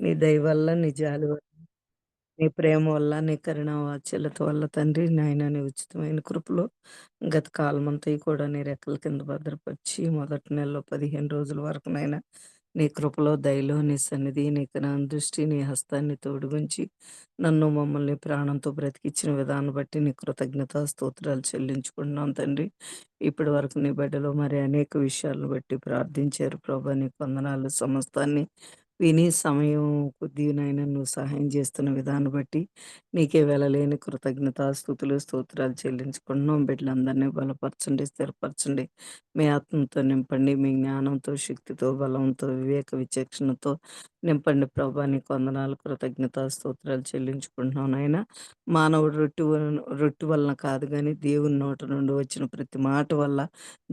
నీ దయ వల్ల, నీ జాలి వల్ల, నీ ప్రేమ వల్ల, నీ కరుణ వాత్సల్యత వల్ల తండ్రి నాయన నీ ఉచితమైన కృపలో గత కాలమంతా కూడా నీ రెక్కల కింద భద్రపరిచి మొదటి నెలలో 15 రోజుల వరకు నాయన నీ కృపలో, దయలో, నీ సన్నిధి, నీ దృష్టి, నీ హస్తాన్ని తోడుగుంచి నన్ను మమ్మల్ని ప్రాణంతో బ్రతికిచ్చిన విధానం బట్టి నీ కృతజ్ఞత స్తోత్రాలు చెల్లించుకుంటున్నాం తండ్రి. ఇప్పటి వరకు నీ బిడ్డలు మరి అనేక విషయాలను బట్టి ప్రార్థించారు ప్రభా, నీకు వందనాలు. సమస్తాన్ని విని సమయం కొద్దిగానైనా నువ్వు సహాయం చేస్తున్న విధాన్ని బట్టి నీకే వెళ్ళలేని కృతజ్ఞత స్థుతులు స్తోత్రాలు చెల్లించుకుంటున్నాం. బిడ్డలందరినీ బలపరచండి, స్థిరపరచండి. మీ ఆత్మతో నింపండి, మీ జ్ఞానంతో, శక్తితో, బలంతో, వివేక విచక్షణతో నింపండి ప్రభా. నీకు వందనాలు, కృతజ్ఞత స్తోత్రాలు చెల్లించుకుంటున్నాం నాయన. మానవుడు రొట్టె వలన కాదు గాని దేవుని నోట నుండి వచ్చిన ప్రతి మాట వల్ల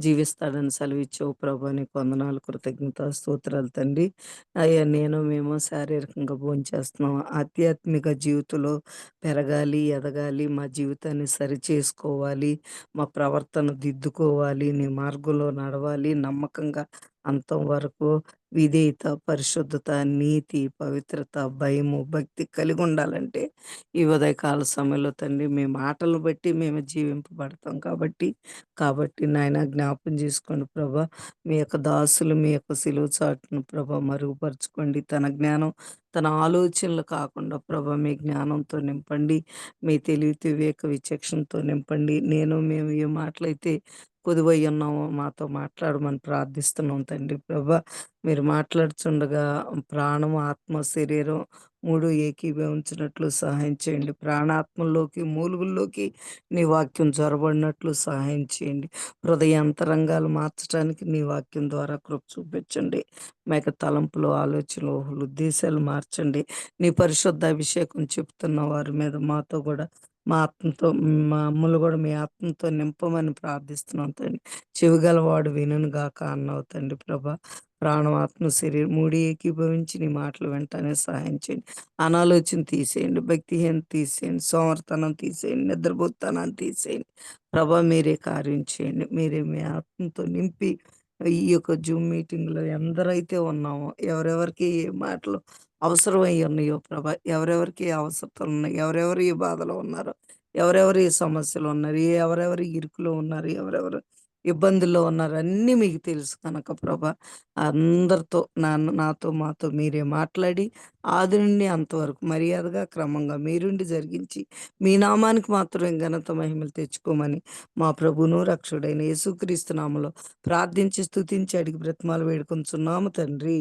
జీవిస్తాడని సెలవిచ్చావు ప్రభా. నీకు వందనాలు, కృతజ్ఞత స్తోత్రాలు తండ్రి. అయ్యా మేము శారీరకంగా భోంచేస్తున్నాం. ఆధ్యాత్మిక జీవితంలో పెరగాలి, ఎదగాలి, మా జీవితాన్ని సరిచేసుకోవాలి, మా ప్రవర్తన దిద్దుకోవాలి, నీ మార్గంలో నడవాలి, నమ్మకంగా అంతం వరకు విధేయత, పరిశుద్ధత, నీతి, పవిత్రత, భయము, భక్తి కలిగి ఉండాలంటే ఈ ఉదయకాల సమయంలో తండ్రి మీ మాటలను బట్టి మేము జీవింపబడతాం కాబట్టి నాయన జ్ఞాపం చేసుకోండి ప్రభా. మీ యొక్క దాసులు మీ యొక్క సిలువ చాటును ప్రభా మరుగుపరుచుకోండి. తన జ్ఞానం, తన ఆలోచనలు కాకుండా ప్రభా మీ జ్ఞానంతో నింపండి. మీ తెలివి వివేక విచక్షణతో నింపండి. మేము ఏ మాటలైతే కొదువై ఉన్నామో మాతో మాట్లాడమని ప్రార్థిస్తున్నాం తండ్రి ప్రభా. మీరు మాట్లాడుచుండగా ప్రాణం, ఆత్మ, శరీరం 3 ఏకీభవించినట్లు సహాయం చేయండి. ప్రాణాత్మల్లోకి, మూలుగుల్లోకి నీ వాక్యం చొరబడినట్లు సహాయం చేయండి. హృదయ అంతరంగాలు మార్చడానికి నీ వాక్యం ద్వారా కృప చూపించండి. మా యొక్క తలంపులు, ఆలోచనలు, ఉద్దేశాలు మార్చండి. నీ పరిశుద్ధ అభిషేకం చెప్తున్న వారి మీద మాతో కూడా మా ఆత్మతో మా అమ్మలు కూడా మీ ఆత్మతో నింపమని ప్రార్థిస్తున్నాం తండ్రి. చెవిగలవాడు వినును గాక అన్నావు తండ్రి ప్రభా. ప్రాణం, ఆత్మ, శరీరం 3 ఏకీభవించి నీ మాటలు వెంటనే సహాయం చేయండి. అనాలోచన తీసేయండి, భక్తిహీనత తీసేయండి, సోమరితనం తీసేయండి, నిద్రపోతనాన్ని తీసేయండి. ప్రభా మీరే కార్యం చేయండి. మీరే మీ ఆత్మతో నింపి ఈ యొక్క జూమ్ మీటింగ్‌లో ఎందరైతే ఉన్నామో ఎవరెవరికి ఏ మాటలు అవసరమై ఉన్నాయో ప్రభా, ఎవరెవరికి ఏ అవసరతలున్నాయి, ఎవరెవరు ఏ బాధలో ఉన్నారో, ఎవరెవరు ఏ సమస్యలో ఉన్నారు, ఎవరెవరు ఇరుకులో ఉన్నారు, ఎవరెవరు ఇబ్బందుల్లో ఉన్నారు అన్నీ మీకు తెలుసు కనుక ప్రభా అందరితో నాతో మాతో మీరే మాట్లాడి ఆది నుండి అంతవరకు మర్యాదగా క్రమంగా మీరుండి జరిగించి మీ నామానికి మాత్రమే ఘనత మహిమలు తెచ్చుకోమని మా ప్రభువును రక్షకుడైన యేసుక్రీస్తు నామములో ప్రార్థించి స్తుతించి అడిగి బ్రతిమాలు వేడుకొంచున్నాము తండ్రి.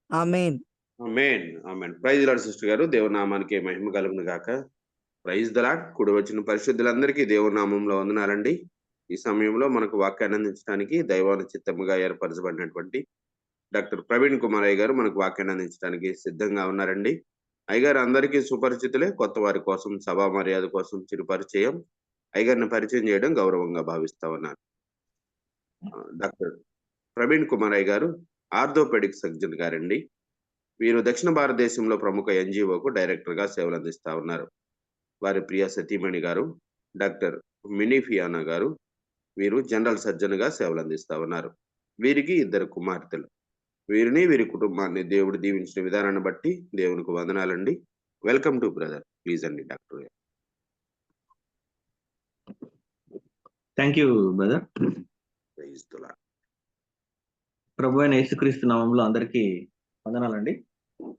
ఆమేన్. ఆమేన్. ఆమేన్. ప్రైజ్ లార్డ్ సిస్టర్ గారు. దేవుని నామానికి మహిమ కలుగును గాక. Praise the lord. కూడి వచ్చిన పరిశుద్ధులందరికీ దేవుని నామంలో వందనాలండి. ఈ సమయంలో మనకు వాక్యాన్ని అందించడానికి దైవాను చిత్తముగా ఏర్పరచబడినటువంటి డాక్టర్ ప్రవీణ్ కుమార్ అయ్య గారు మనకు వాక్యాన్ని అందించడానికి సిద్ధంగా ఉన్నారండి. అయ్యగారు అందరికీ సుపరిచితులే. కొత్త వారి కోసం, సభా మర్యాద కోసం చిరు పరిచయం. అయ్యగారిని పరిచయం చేయడం గౌరవంగా భావిస్తా ఉన్నాను. డాక్టర్ ప్రవీణ్ కుమార్ అయ్య గారు ఆర్థోపెడిక్ సర్జన్ గారండి. వీరు దక్షిణ భారతదేశంలో ప్రముఖ ఎన్‌జీఓకు డైరెక్టర్‌గా సేవలందిస్తా ఉన్నారు. వారి ప్రియ సతీమణి గారు డాక్టర్ మినీ ఫియానా గారు. వీరు జనరల్ సర్జన్‌గా సేవలందిస్తా ఉన్నారు. వీరికి 2 కుమార్తెలు. వీరిని, వీరి కుటుంబాన్ని దేవుడు దీవించిన విధానాన్ని బట్టి దేవునికి వందనాలండి. Welcome to brother. ప్లీజ్ అండి డాక్టర్ గారు. Thank you brother. Praise the lord. ప్రభు అయిన యేసుక్రీస్తు నామంలో అందరికీ వందనాలండి.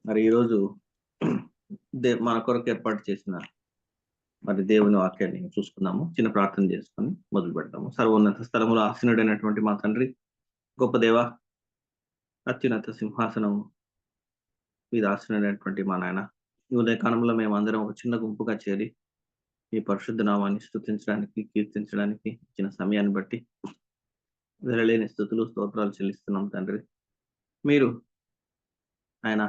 మరి ఈరోజు మన కొరకు ఏర్పాటు చేసిన మరి దేవుని వాక్యాన్ని చూసుకుందాము. చిన్న ప్రార్థన చేసుకొని మొదలు పెడతాము. సర్వోన్నత స్థలములో ఆసీనుడైనటువంటి మా తండ్రి, గొప్ప దేవ, అత్యున్నత సింహాసనం మీద ఆసీనుడైనటువంటి మా నాయన, ఈ ఉదయకాలంలో మేము అందరం ఒక చిన్న గుంపుగా చేరి ఈ పరిశుద్ధ నామాన్ని స్తుతించడానికి, కీర్తించడానికి ఇచ్చిన సమయాన్ని బట్టి వెరలేని స్తుతులు స్తోత్రాలు చెల్లిస్తున్నాం తండ్రి. మీరు ఆయన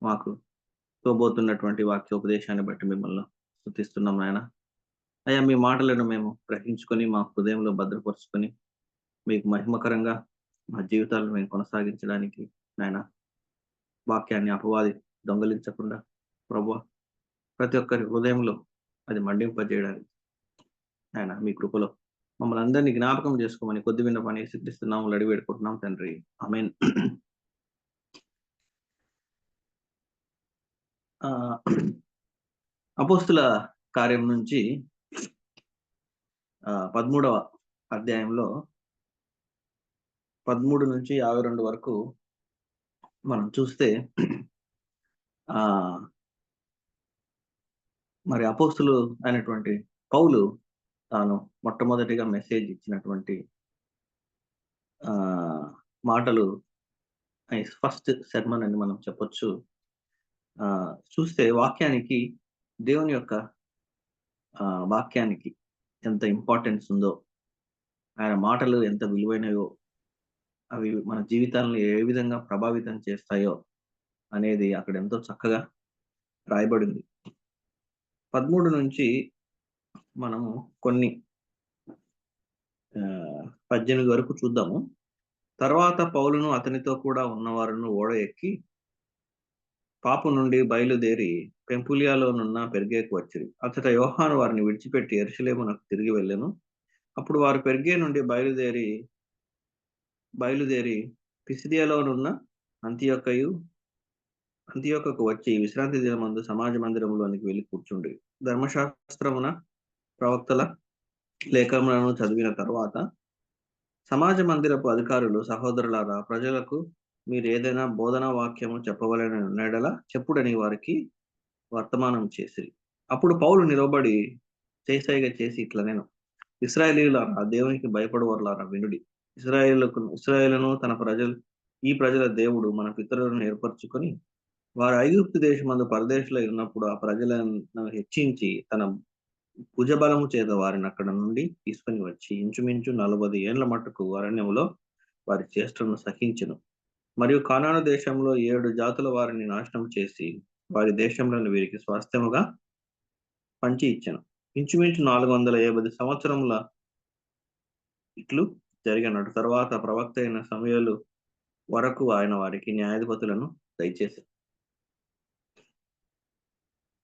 మాకు ఇవ్వబోతున్నటువంటి వాక్యోపదేశాన్ని బట్టి మిమ్మల్ని స్తుతిస్తున్నాం నాయన. అయ్యా, మీ మాటలను మేము గ్రహించుకొని మా హృదయంలో భద్రపరుచుకొని మీకు మహిమకరంగా మా జీవితాలను మేము కొనసాగించడానికి నాయన వాక్యాన్ని అపవాది దొంగలించకుండా ప్రభువా ప్రతి ఒక్కరి హృదయంలో అది మండింపజేయడానికి ఆయన మీ కృపలో మమ్మల్ని అందరినీ జ్ఞాపకం చేసుకోమని కొద్ది విన్న పని సిద్ధిస్తున్నాము, అడిగి వేడుకుంటున్నాం తండ్రి. ఆమేన్. అపోస్తుల కార్యం నుంచి 13వ అధ్యాయంలో 13 నుంచి 52 వరకు మనం చూస్తే మరి అపోస్తులు అయినటువంటి పౌలు తాను మొట్టమొదటిగా మెసేజ్ ఇచ్చినటువంటి మాటలు ఫస్ట్ సెర్మన్ అని మనం చెప్పొచ్చు. చూస్తే దేవుని యొక్క వాక్యానికి ఎంత ఇంపార్టెన్స్ ఉందో, ఆయన మాటలు ఎంత విలువైనవో, అవి మన జీవితాలను ఏ విధంగా ప్రభావితం చేస్తాయో అనేది అక్కడ ఎంతో చక్కగా రాయబడింది. 13 నుంచి మనము కొన్ని 18 వరకు చూద్దాము. తర్వాత పౌలును అతనితో కూడా ఉన్నవారును ఓడ ఎక్కి పాపు నుండి బయలుదేరి పెంపులియాలోనున్న పెర్గేకు వచ్చిరి. అతట యోహాను వారిని విడిచిపెట్టి యెరూషలేమునకు తిరిగి వెళ్ళెను. అప్పుడు వారు పెర్గే నుండి బయలుదేరి పిసిదియాలోనున్న అంతియోకకు వచ్చి విశ్రాంతి దినమందు సమాజ మందిరంలోనికి వెళ్ళి కూర్చుండి ధర్మశాస్త్రమున ప్రవక్తల లేఖములను చదివిన తర్వాత, సమాజ మందిరపు అధికారులు, సహోదరులారా, ప్రజలకు మీరు ఏదైనా బోధనా వాక్యము చెప్పవలెనని ఉన్నడల చెప్పుడని వారికి వర్తమానం చేసిరి. అప్పుడు పౌలు నిలబడి చేసైగ చేసి ఇట్లనెను, ఇశ్రాయేలీయులారా, దేవునికి భయపడువారులారా వినుడి. ఇశ్రాయేలును ఈ ప్రజల దేవుడు మన పితరులను ఏర్పరచుకొని వారు ఐగుప్తు దేశమందు పరదేశంలో ఉన్నప్పుడు ఆ ప్రజలను హెచ్చించి తన భుజబలము చేత వారిని అక్కడ నుండి తీసుకొని వచ్చి ఇంచుమించు 40 ఏండ్ల మట్టుకు అరణ్యములో వారి చేష్టలను సహించెను. మరియు కానాను దేశంలో 7 జాతుల వారిని నాశనం చేసి వారి దేశంలోని వీరికి స్వాస్థ్యముగా పంచి ఇచ్చెను. ఇంచుమించు 450 సంవత్సరముల ఇట్లు జరిగినట్టు తర్వాత ప్రవక్త అయిన సమూయేలు వరకు ఆయన వారికి న్యాయాధిపతులను దయచేశారు.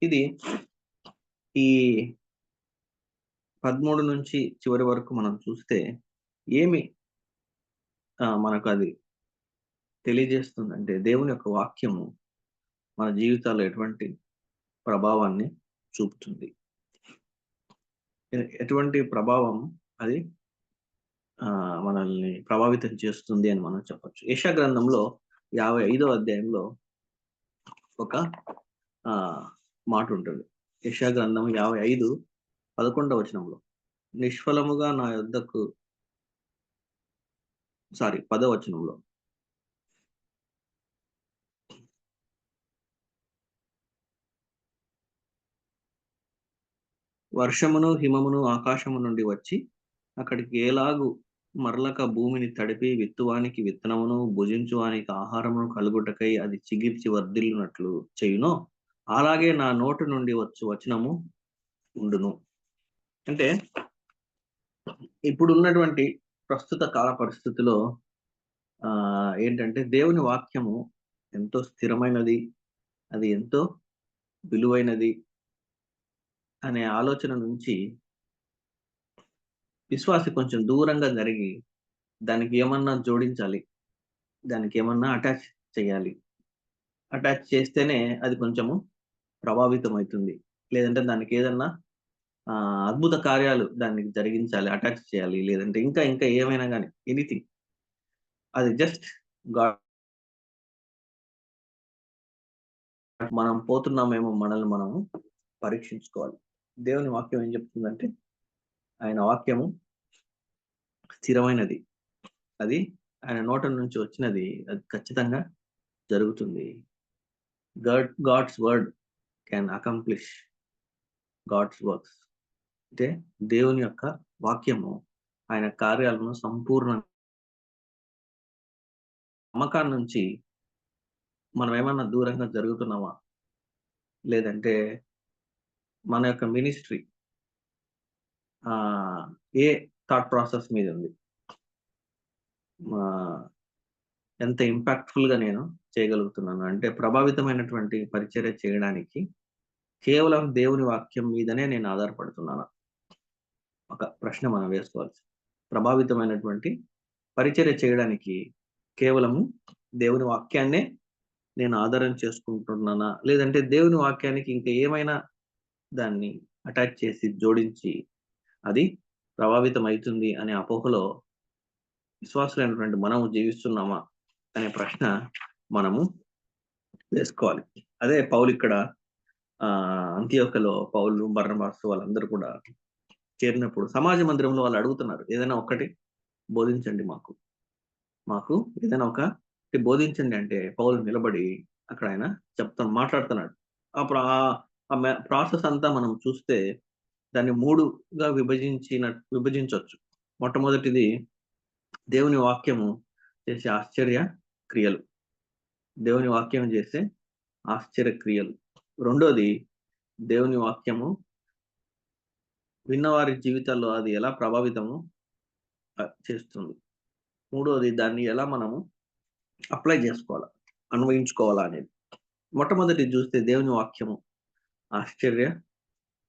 ఇది ఈ 13 నుంచి చివరి వరకు మనం చూస్తే ఏమి మనకు అది తెలియజేస్తుందంటే, దేవుని యొక్క వాక్యము మన జీవితాల్లో ఎటువంటి ప్రభావాన్ని చూపుతుంది, ఎటువంటి ప్రభావం అది మనల్ని ప్రభావితం చేస్తుంది అని మనం చెప్పొచ్చు. యెషయా గ్రంథంలో 55వ అధ్యాయంలో ఒక మాట ఉంటుంది. యెషయా గ్రంథం 55:11 వచనంలో, నిష్ఫలముగా నా యొద్దకు 10వ వచనంలో, వర్షమును హిమమును ఆకాశము నుండి వచ్చి అక్కడికి ఏలాగు మరలక భూమిని తడిపి విత్తువానికి విత్తనమును భుజించువానికి ఆహారమును కలుగుటకై అది చిగిర్చి వర్ధిల్లునట్లు చేయునో, అలాగే నా నోటు నుండి వచనము ఉండును. అంటే ఇప్పుడు ఉన్నటువంటి ప్రస్తుత కాల పరిస్థితిలో ఏంటంటే, దేవుని వాక్యము ఎంతో స్థిరమైనది, అది ఎంతో విలువైనది అనే ఆలోచన నుంచి విశ్వాసి కొంచెం దూరంగా జరిగి దానికి ఏమన్నా జోడించాలి, దానికి ఏమన్నా అటాచ్ చేయాలి, అటాచ్ చేస్తేనే అది కొంచెము ప్రభావితం అవుతుంది. లేదంటే దానికి ఏదన్నా అద్భుత కార్యాలు దానికి జరిగించాలి, అటాచ్ చేయాలి, లేదంటే ఇంకా ఇంకా ఏమైనా కానీ ఎనీథింగ్, అది జస్ట్ గాడ్. మనం పోతున్నామేమో మనల్ని మనము పరీక్షించుకోవాలి. దేవుని వాక్యం ఏం చెప్తుందంటే, ఆయన వాక్యము స్థిరమైనది, అది ఆయన నోట నుంచి వచ్చినది, అది ఖచ్చితంగా జరుగుతుంది. God's word can accomplish God's works. అంటే దేవుని యొక్క వాక్యము ఆయన కార్యాలను సంపూర్ణ నమ్మకాన్ని నుంచి మనం ఏమన్నా దూరంగా జరుగుతున్నామా, లేదంటే మన యొక్క మినిస్ట్రీ ఏ థాట్ ప్రాసెస్ మీద ఉంది, ఎంత ఇంపాక్ట్ఫుల్ గా నేను చేయగలుగుతున్నాను, అంటే ప్రభావితమైనటువంటి పరిచర్య చేయడానికి కేవలం దేవుని వాక్యం మీదనే నేను ఆధారపడుతున్నాను. ఒక ప్రశ్న మనం వేసుకోవాల్సి, ప్రభావితమైనటువంటి పరిచర్య చేయడానికి కేవలము దేవుని వాక్యాన్నే నేను ఆధారం చేసుకుంటున్నానా, లేదంటే దేవుని వాక్యానికి ఇంకా ఏమైనా దాన్ని అటాచ్ చేసి జోడించి అది ప్రభావితం అవుతుంది అనే అపోహలో విశ్వాసులైనటువంటి మనము జీవిస్తున్నామా అనే ప్రశ్న మనము వేసుకోవాలి. అదే పౌలు ఇక్కడ అంతియోకలో పౌలు, బర్నబాసు వాళ్ళందరూ కూడా చేరినప్పుడు సమాజ మందిరంలో వాళ్ళు అడుగుతున్నారు, ఏదైనా ఒక్కటి బోధించండి, మాకు ఏదైనా ఒకటి బోధించండి అంటే పౌలు నిలబడి అక్కడ ఆయన మాట్లాడుతున్నాడు. ఆ ప్రాసెస్ అంతా మనం చూస్తే దాన్ని 3గా విభజించవచ్చు. మొట్టమొదటిది దేవుని వాక్యము చేసే ఆశ్చర్య క్రియలు, దేవుని వాక్యం చేసే ఆశ్చర్య క్రియలు. రెండోది దేవుని వాక్యము విన్నవారి జీవితాల్లో అది ఎలా ప్రభావితము చేస్తుంది. మూడోది దాన్ని ఎలా మనము అప్లై చేసుకోవాలా, అన్వయించుకోవాలా అనేది. మొట్టమొదటి చూస్తే దేవుని వాక్యము ఆశ్చర్య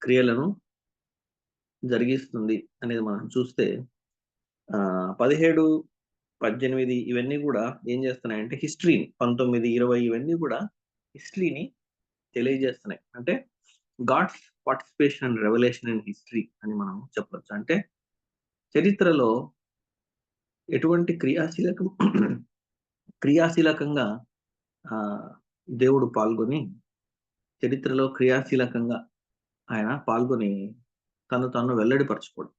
క్రియలను జరిగిస్తుంది అనేది మనం చూస్తే 17, 18 ఇవన్నీ కూడా ఏం చేస్తున్నాయంటే హిస్టరీని, 19, 20 ఇవన్నీ కూడా హిస్టరీని తెలియజేస్తున్నాయి. అంటే God's participation and revolution in history అని మనం చెప్పొచ్చు. అంటే చరిత్రలో ఎటువంటి క్రియాశీలకంగా దేవుడు పాల్గొని, చరిత్రలో క్రియాశీలకంగా ఆయన పాల్గొని తను తాను వెల్లడిపరచుకోవడం.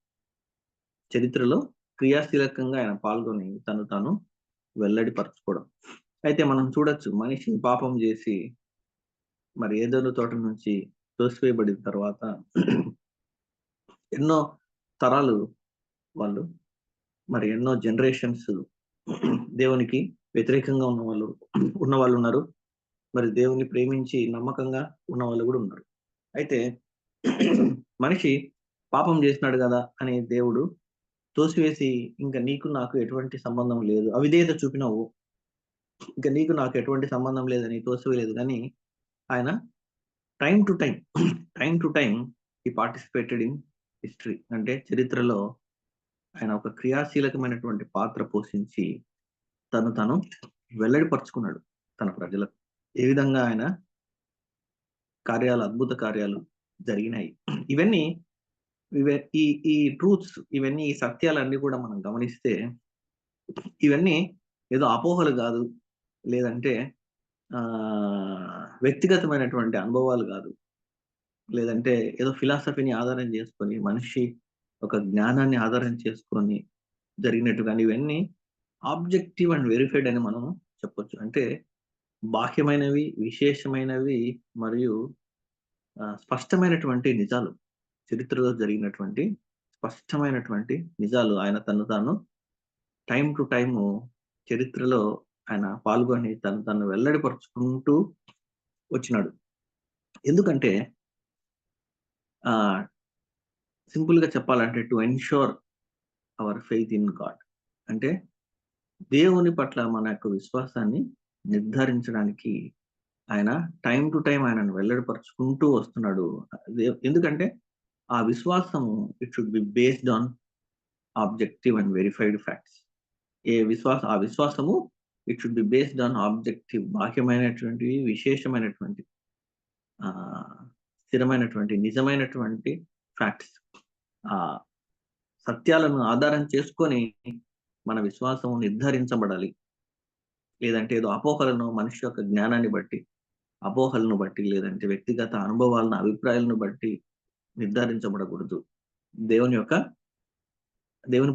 చరిత్రలో క్రియాశీలకంగా ఆయన పాల్గొని తను తాను వెల్లడిపరచుకోవడం. అయితే మనం చూడొచ్చు, మనిషి పాపం చేసి మరి ఏదోను తోట నుంచి తోసివేయబడిన తర్వాత ఎన్నో తరాలు వాళ్ళు, మరి ఎన్నో జనరేషన్స్ దేవునికి వ్యతిరేకంగా ఉన్న వాళ్ళు ఉన్నారు. మరి దేవుని ప్రేమించి నమ్మకంగా ఉన్న వాళ్ళు కూడా ఉన్నారు. అయితే మనిషి పాపం చేసినాడు కదా అని దేవుడు తోసివేసి, ఇంకా నీకు నాకు ఎటువంటి సంబంధం లేదు, అవిధేయత చూపినావు, ఇంకా నీకు నాకు ఎటువంటి సంబంధం లేదని తోసివేయలేదు. కానీ ఆయన టైం టు టైం ఈ పార్టిసిపేటెడ్ ఇన్ హిస్టరీ. అంటే చరిత్రలో ఆయన ఒక క్రియాశీలకమైనటువంటి పాత్ర పోషించి తను వెల్లడిపరుచుకున్నాడు తన ప్రజలకు. ఏ విధంగా ఆయన అద్భుత కార్యాలు జరిగినాయి. ఈ ట్రూత్స్, ఇవన్నీ ఈ సత్యాలన్నీ కూడా మనం గమనిస్తే ఇవన్నీ ఏదో అపోహలు కాదు, లేదంటే వ్యక్తిగతమైనటువంటి అనుభవాలు కాదు, లేదంటే ఏదో ఫిలాసఫీని ఆధారం చేసుకొని, మనిషి ఒక జ్ఞానాన్ని ఆధారం చేసుకొని జరిగినట్టు. కానీ ఇవన్నీ ఆబ్జెక్టివ్ అండ్ వెరిఫైడ్ అని మనం చెప్పొచ్చు. అంటే బాహ్యమైనవి, విశేషమైనవి మరియు స్పష్టమైనటువంటి నిజాలు, చరిత్రలో జరిగినటువంటి స్పష్టమైనటువంటి నిజాలు. ఆయన తను తాను టైం టు టైము చరిత్రలో ఆయన పాల్గొని తను వెల్లడిపరుచుకుంటూ వచ్చినాడు. ఎందుకంటే సింపుల్ గా చెప్పాలంటే to ensure our faith in God, అంటే దేవుని పట్ల మన యొక్క విశ్వాసాన్ని నిర్ధారించడానికి ఆయన టైం టు టైం ఆయనను వెల్లడిపరుచుకుంటూ వస్తున్నాడు. ఎందుకంటే ఆ విశ్వాసము it should be based on objective and verified facts. ఆ విశ్వాసము it should be based on objective, బాహ్యమైనటువంటి, విశేషమైనటువంటి, స్థిరమైనటువంటి, నిజమైనటువంటి ఫ్యాక్ట్స్. సత్యాలను ఆధారం చేసుకొని మన విశ్వాసము నిర్ధారించబడాలి. లేదంటే ఏదో అపోహలను, మనిషి యొక్క జ్ఞానాన్ని బట్టి, అపోహలను బట్టి, లేదంటే వ్యక్తిగత అనుభవాలను, అభిప్రాయాలను బట్టి నిర్ధారించబడకూడదు. దేవుని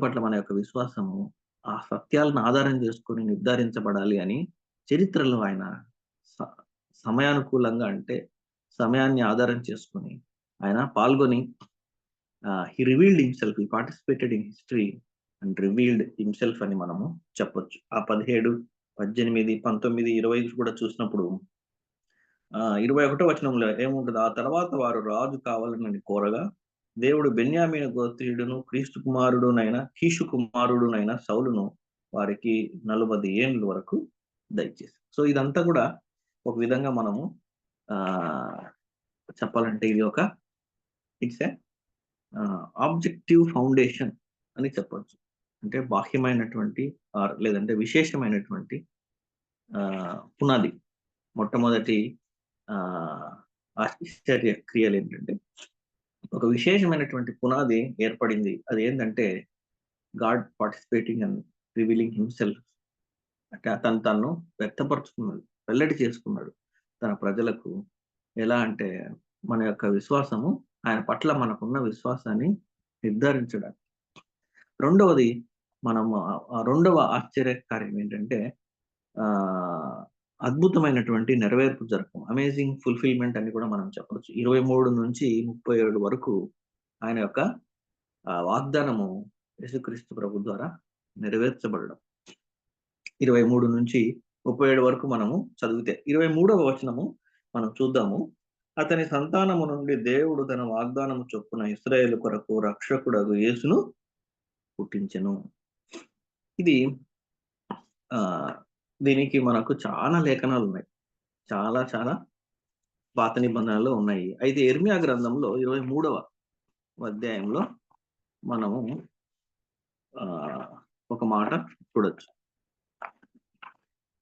పట్ల మన యొక్క విశ్వాసము ఆ సత్యాలను ఆధారం చేసుకొని నిర్ధారించబడాలి అని చరిత్రలో ఆయన సమయానుకూలంగా, అంటే సమయాన్ని ఆధారం చేసుకొని ఆయన పాల్గొని he revealed himself, he participated in history and revealed himself అని మనము చెప్పొచ్చు. ఆ 17, 18, 19, 20 కూడా చూసినప్పుడు 21వ వచనంలో ఏముంటుంది? ఆ తర్వాత వారు రాజు కావాలని కోరగా దేవుడు బెన్యామీను గోత్రీయుడును క్రీస్తు కుమారుడునైన కీషు కుమారుడునైన సౌలును వారికి 40 ఏళ్ళ వరకు దయచేసి. సో ఇదంతా కూడా ఒక విధంగా మనము చెప్పాలంటే ఇది ఒక ఇట్స్ ఏ ఆబ్జెక్టివ్ ఫౌండేషన్ అని చెప్పొచ్చు. అంటే బాహ్యమైనటువంటి లేదంటే విశేషమైనటువంటి పునాది. మొట్టమొదటి ఆశ్చర్య క్రియలు ఏంటంటే, ఒక విశేషమైనటువంటి పునాది ఏర్పడింది. అది ఏంటంటే God participating and revealing himself. అంటే అతను తను వ్యక్తపరుచుకున్నాడు, వెల్లడి చేసుకున్నాడు తన ప్రజలకు. ఎలా అంటే మన యొక్క విశ్వాసము, ఆయన పట్ల మనకున్న విశ్వాసాన్ని నిర్ధారించడానికి. రెండవది, మనము రెండవ ఆశ్చర్య కార్యం ఏంటంటే ఆ అద్భుతమైనటువంటి నెరవేర్పు జరగడం, అమేజింగ్ ఫుల్ఫిల్మెంట్ అని కూడా మనం చెప్పవచ్చు. 23 నుంచి 37 వరకు ఆయన యొక్క వాగ్దానము యేసుక్రీస్తు ప్రభు ద్వారా నెరవేర్చబడడం. 23 నుంచి 37 వరకు మనము చదివితే 23వ వచనము మనం చూద్దాము. అతని సంతానము నుండి దేవుడు తన వాగ్దానము చొప్పున ఇశ్రాయేలు కొరకు రక్షకుడగు యేసును పుట్టించెను. ఇది దీనికి మనకు చాలా లేఖనాలు ఉన్నాయి, చాలా చాలా పాత నిబంధనలు ఉన్నాయి. అయితే ఇర్మియా గ్రంథంలో 23వ అధ్యాయంలో మనము ఒక మాట చూడొచ్చు.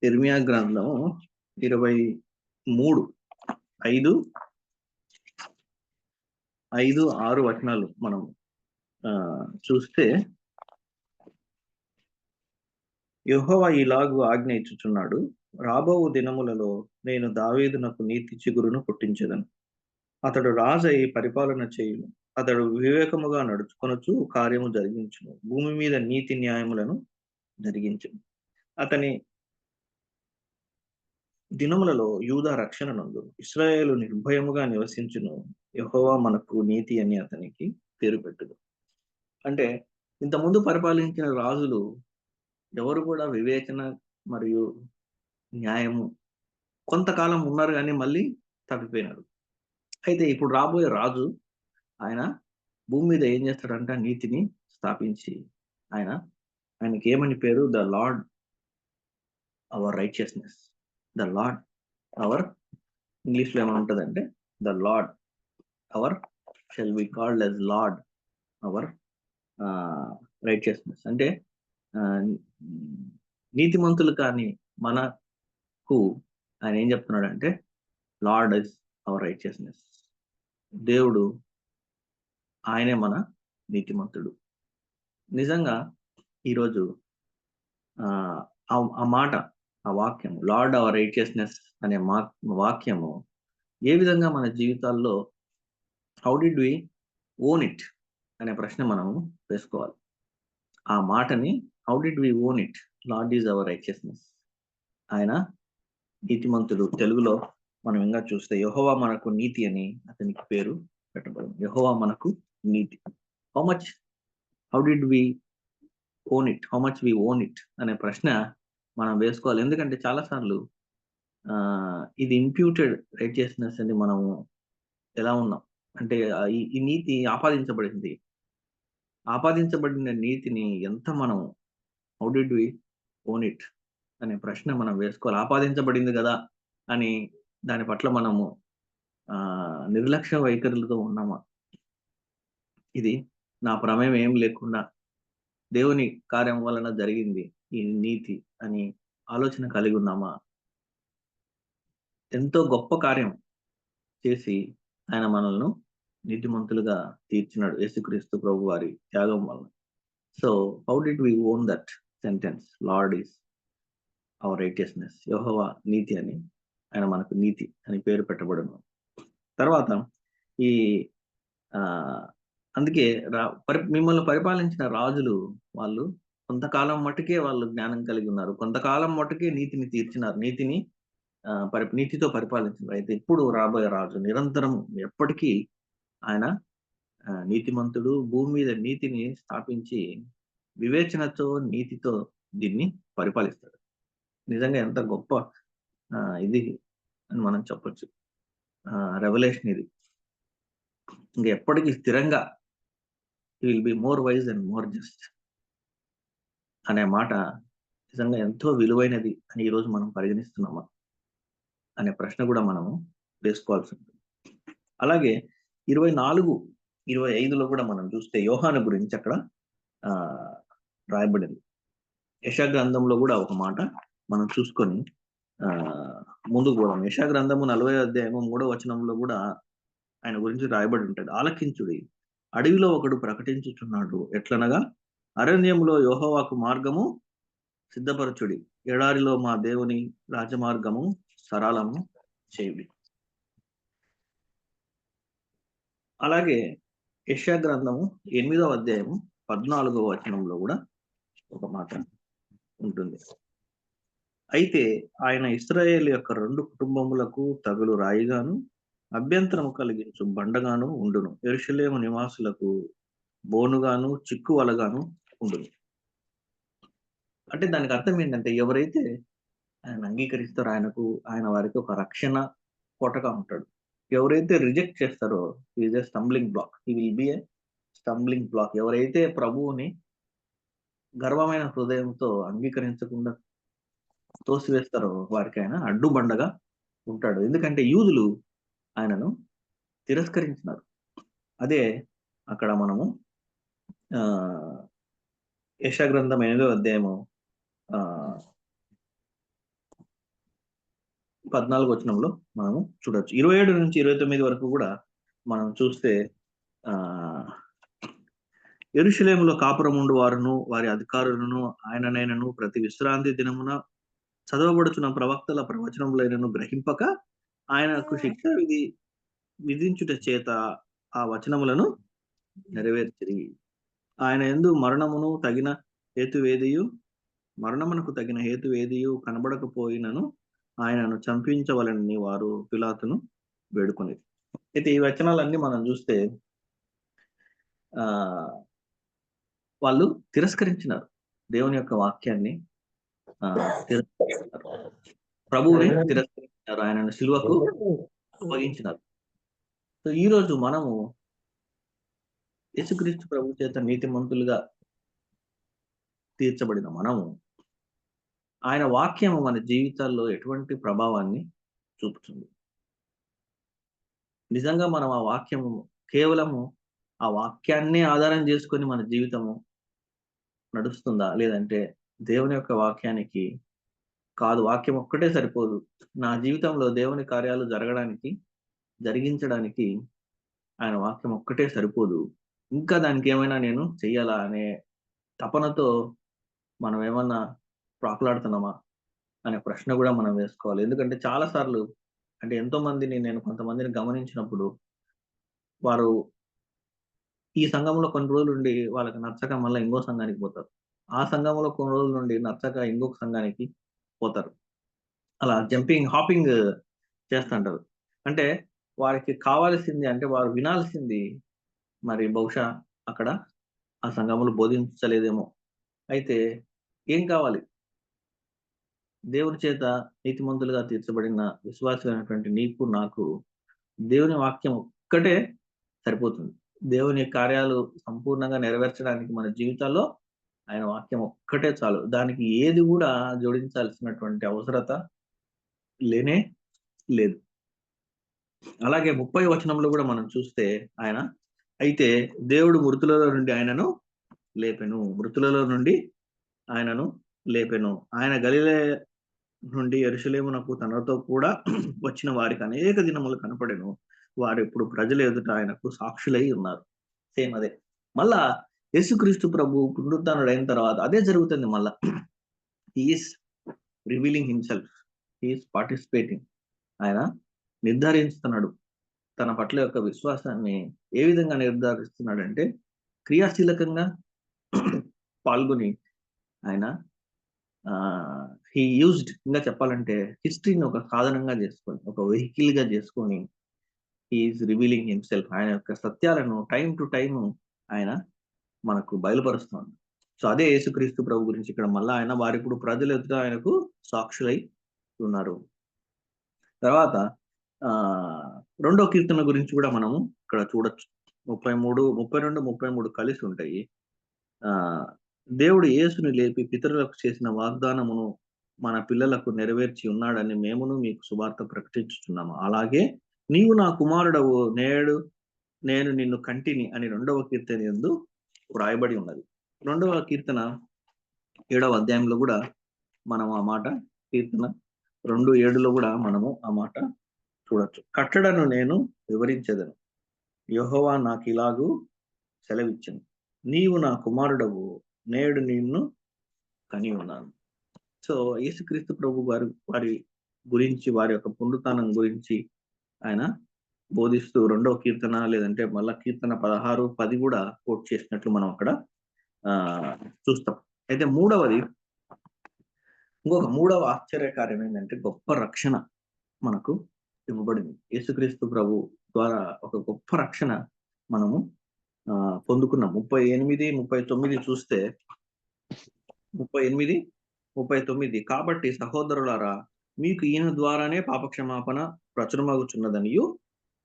ఇర్మియా గ్రంథము 23:5-6 వచనాలు మనం చూస్తే, యెహోవా ఇలాగు ఆజ్ఞ ఇచ్చుచున్నాడు, రాబో దినములలో నేను దావీదునకు నీతి చిగురును పుట్టించెదను. అతడు రాజై పరిపాలన చేయును. అతడు వివేకముగా నడుచుకొనొచ్చు కార్యము జరిగించును. భూమి మీద నీతి న్యాయములను జరిగించును. అతని దినములలో యూదా రక్షణ నందు, ఇశ్రాయేలు నిర్భయముగా నివసించును. యెహోవా మనకు నీతి అని అతనికి పేరు పెట్టుదు. అంటే ఇంతకుముందు పరిపాలించిన రాజులు ఎవరు కూడా వివేచన మరియు న్యాయము కొంతకాలం ఉన్నారు, కానీ మళ్ళీ తప్పిపోయినారు. అయితే ఇప్పుడు రాబోయే రాజు ఆయన భూమి మీద ఏం చేస్తాడంటే నీతిని స్థాపించి ఆయనకి ఏమని పేరు? The lord hour righteousness. The lord hour, ఇంగ్లీష్లో ఏమంటుందంటే the lord hour shall be called as lord hour righteousness. అంటే నీతిమంతులు కానీ మనకు ఆయన ఏం చెప్తున్నాడు అంటే లార్డ్ ఇస్ అవర్ రైచియస్నెస్. దేవుడు ఆయనే మన నీతిమంతుడు. నిజంగా ఈరోజు ఆ మాట, ఆ వాక్యము లార్డ్ అవర్ రైచియస్నెస్ అనే వాక్యము ఏ విధంగా మన జీవితాల్లో how did we own it అనే ప్రశ్న మనము వేసుకోవాలి. ఆ మాటని how did we own it? Lord is our righteousness, ఆయన నీతిమంతుడు. తెలుగులో మనం ఇంకా చూస్తే యెహోవా మనకు నీతి అని అతనికి పేరు పెట్టబడింది. యెహోవా మనకు నీతి. How did we own it, how much we own it అనే ప్రశ్న మనం వేసుకోవాలి. ఎందుకంటే చాలాసార్లు ఇది ఇంప్యూటెడ్ రైచియస్నెస్ అని మనము ఎలా ఉన్నాం అంటే ఈ నీతి ఆపాదించబడిన నీతిని ఎంత మనం how did we own it అనే ప్రశ్న మనం వేసుకోవాలి. ఆపాదించబడింది కదా అని దాని పట్ల మనము నిర్లక్ష్య వైఖరులతో ఉన్నామా? ఇది నా ప్రమేయం ఏం లేకుండా దేవుని కార్యం వలన జరిగింది ఈ నీతి అని ఆలోచన కలిగి ఉన్నామా? ఎంతో గొప్ప కార్యం చేసి ఆయన మనల్ని నీతిమంతులుగా తీర్చినాడు యేసుక్రీస్తు ప్రభు వారి త్యాగం వలన. So how did we own that sentence? Lord is our righteousness. యెహోవా నీతి అని, ఆయన మనకు నీతి అని పేరు పెట్టబడను. తర్వాత ఈ అందుకే మిమ్మల్ని పరిపాలించిన రాజులు వాళ్ళు కొంతకాలం మట్టుకే వాళ్ళు జ్ఞానం కలిగి ఉన్నారు, కొంతకాలం మట్టుకే నీతిని తీర్చినారు, నీతితో పరిపాలించినారు. అయితే ఇప్పుడు రాబోయే రాజు నిరంతరం ఎప్పటికీ ఆయన నీతిమంతుడు, భూమి మీద నీతిని స్థాపించి వివేచనతో నీతితో దీన్ని పరిపాలిస్తాడు. నిజంగా ఎంత గొప్ప ఇది అని మనం చెప్పొచ్చు. రెవల్యూషన్ ఇది. ఇంకా ఎప్పటికీ స్థిరంగా he will be more wise and more just అనే మాట నిజంగా ఎంతో విలువైనది అని ఈరోజు మనం పరిగణిస్తున్నామా అనే ప్రశ్న కూడా మనము వేసుకోవాల్సి ఉంటుంది. అలాగే 24-25లో కూడా మనం చూస్తే యోహాను గురించి అక్కడ రాయబడింది. యెషయా గ్రంథంలో కూడా ఒక మాట మనం చూసుకొని ముందుకు పోదాం. యెషయా గ్రంథము 40వ అధ్యాయము 3వ వచనంలో కూడా ఆయన గురించి రాయబడి ఉంటుంది. ఆలకించుడి, అడవిలో ఒకడు ప్రకటించుచున్నాడు, ఎట్లనగా అరణ్యములో యెహోవాకు మార్గము సిద్ధపరచుడి, ఎడారిలో మా దేవుని రాజమార్గము సరళము చేయుడి. అలాగే యెషయా గ్రంథము 8వ అధ్యాయము 14వ వచనంలో కూడా ఒక మాట ఉంటుంది. అయితే ఆయన ఇశ్రాయేలు యొక్క 2 కుటుంబములకు తగులు రాయిగాను అభ్యంతరము కలిగించు బండగాను ఉండును, యెరూషలేము నివాసులకు బోనుగాను చిక్కువలగాను ఉండును. అంటే దానికి అర్థం ఏంటంటే, ఎవరైతే ఆయన అంగీకరిస్తారో ఆయన వారికి ఒక రక్షణ కోటగా ఉంటాడు. ఎవరైతే రిజెక్ట్ చేస్తారో is a stumbling black, he will be a stumbling black. ఎవరైతే ప్రభువుని గర్వమైన హృదయంతో అంగీకరించకుండా తోసివేస్తారో వారికి ఆయన అడ్డుబండగా ఉంటాడు. ఎందుకంటే యూదులు ఆయనను తిరస్కరించినారు. అదే అక్కడ మనము యెషయా గ్రంథం 8వ అధ్యాయము 14వ వచనంలో మనము చూడొచ్చు. 27 నుంచి 29 వరకు కూడా మనం చూస్తే యెరూషలేములో కాపురముండు వారును వారి అధికారులను ఆయననైనను ప్రతి విశ్రాంతి దినమున చదవబడుచున్న ప్రవక్తల ప్రవచనములైనను గ్రహింపక ఆయనకు శిక్ష విధించుట చేత ఆ వచనములను నెరవేర్చిరి. ఆయన యందు మరణమునకు తగిన హేతువేదియు కనబడకపోయినను ఆయనను చంపించవలనని వారు పిలాతును వేడుకొని. అయితే ఈ వచనాలన్నీ మనం చూస్తే వాళ్ళు తిరస్కరించినారు, దేవుని యొక్క వాక్యాన్ని తిరస్కరించినారు, ప్రభువుని తిరస్కరించినారు, ఆయనను సిలువకు అప్పగించినారు. సో ఈ రోజు మనము యేసుక్రీస్తు ప్రభు చేత నీతిమంతులుగా తీర్చబడిన మనము ఆయన వాక్యము మన జీవితాల్లో ఎటువంటి ప్రభావాన్ని చూపుతుంది? నిజంగా మనం ఆ వాక్యము కేవలము ఆ వాక్యాన్ని ఆధారం చేసుకొని మన జీవితము నడుస్తుందా, లేదంటే దేవుని యొక్క వాక్యానికి కాదు, వాక్యం ఒక్కటే సరిపోదు, నా జీవితంలో దేవుని కార్యాలు జరిగించడానికి ఆయన వాక్యం ఒక్కటే సరిపోదు, ఇంకా దానికి ఏమైనా నేను చెయ్యాలా అనే తపనతో మనం ఏమన్నా ప్రాకులాడుతున్నామా అనే ప్రశ్న కూడా మనం వేసుకోవాలి. ఎందుకంటే చాలా సార్లు అంటే నేను కొంతమందిని గమనించినప్పుడు వారు ఈ సంఘంలో కొన్ని రోజులు ఉండి వాళ్ళకి నచ్చక మళ్ళీ ఇంకో సంఘానికి పోతారు, ఆ సంఘంలో కొన్ని రోజుల నుండి నచ్చక ఇంకొక సంఘానికి పోతారు, అలా హాపింగ్ చేస్తుంటారు. అంటే వారికి కావాల్సింది, అంటే వారు వినాల్సింది మరి బహుశా అక్కడ ఆ సంఘములు బోధించలేదేమో. అయితే ఏం కావాలి? దేవుని చేత నీతిమంతులుగా తీర్చబడిన విశ్వాసమైనటువంటి నీకు నాకు దేవుని వాక్యం ఒక్కటే సరిపోతుంది. దేవుని కార్యాలు సంపూర్ణంగా నెరవేర్చడానికి మన జీవితాల్లో ఆయన వాక్యం ఒక్కటే చాలు. దానికి ఏది కూడా జోడించాల్సినటువంటి అవసరత లేనే లేదు. అలాగే 30వ వచనంలో కూడా మనం చూస్తే ఆయన అయితే దేవుడు మృతులలో నుండి ఆయనను లేపెను, ఆయన గలిలయ నుండి యెరూషలేమునకు తనతో కూడా వచ్చిన వారికి అనేక దినములు కనపడెను, వారు ఇప్పుడు ప్రజల ఎదుట ఆయనకు సాక్షులై ఉన్నారు. సేమ్ అదే మళ్ళా యేసుక్రీస్తు ప్రభు పునరుత్థానుడైన తర్వాత అదే జరుగుతుంది. మళ్ళా he's revealing himself, he's participating. ఆయన నిర్ధారిస్తున్నాడు తన పట్ల యొక్క విశ్వాసాన్ని. ఏ విధంగా నిర్ధారిస్తున్నాడంటే క్రియాశీలకంగా పాల్గొని ఆయన హీ యూజ్డ్, ఇంకా చెప్పాలంటే హిస్టరీని ఒక సాధనంగా చేసుకొని, ఒక వెహికల్ గా చేసుకొని హీఈస్ రివీలింగ్ హిమ్సెల్ఫ్. ఆయన యొక్క సత్యాలను టైం టు టైం ఆయన మనకు బయలుపరుస్తున్నాడు. సో అదే యేసుక్రీస్తు ప్రభు గురించి ఇక్కడ మళ్ళీ ఆయన వారు ఇప్పుడు ప్రజల ఎదుట ఆయనకు సాక్షులై ఉన్నారు. తర్వాత 2వ కీర్తన గురించి కూడా మనము ఇక్కడ చూడొచ్చు. 32, 33 కలిసి ఉంటాయి. దేవుడు యేసుని లేపి పితరులకు చేసిన వాగ్దానమును మన పిల్లలకు నెరవేర్చి ఉన్నాడని మేమును మీకు సువార్త ప్రకటించుచున్నాము. అలాగే నీవు నా కుమారుడవు, నేను నిన్ను కంటిని అని 2వ కీర్తన యందు వ్రాయబడి ఉన్నది. 2వ కీర్తన 7వ అధ్యాయంలో కూడా మనం ఆ మాట కీర్తన 2:7 కూడా మనము ఆ మాట చూడొచ్చు. కట్టడను నేను వివరించెదను, యెహోవా నాకు ఇలాగూ సెలవిచ్చెను, నీవు నా కుమారుడవు, నేడు నిన్ను కని ఉన్నాను. సో యేసుక్రీస్తు ప్రభు వారి గురించి, వారి యొక్క పునరుత్థానం గురించి ఆయన బోధిస్తూ 2వ కీర్తన లేదంటే మళ్ళా కీర్తన 16:10 కూడా కోట్ చేసినట్లు మనం అక్కడ చూస్తాం. అయితే ఇంకొక మూడవ ఆశ్చర్యకార్యం ఏంటంటే గొప్ప రక్షణ మనకు ఇవ్వబడింది. యేసుక్రీస్తు ప్రభు ద్వారా ఒక గొప్ప రక్షణ మనము పొందుకున్నాం. 38, 39 చూస్తే 38, 39 కాబట్టి సహోదరులారా, మీకు ఈయన ద్వారానే పాపక్షమాపణ ప్రచురమగుచున్నదనియు,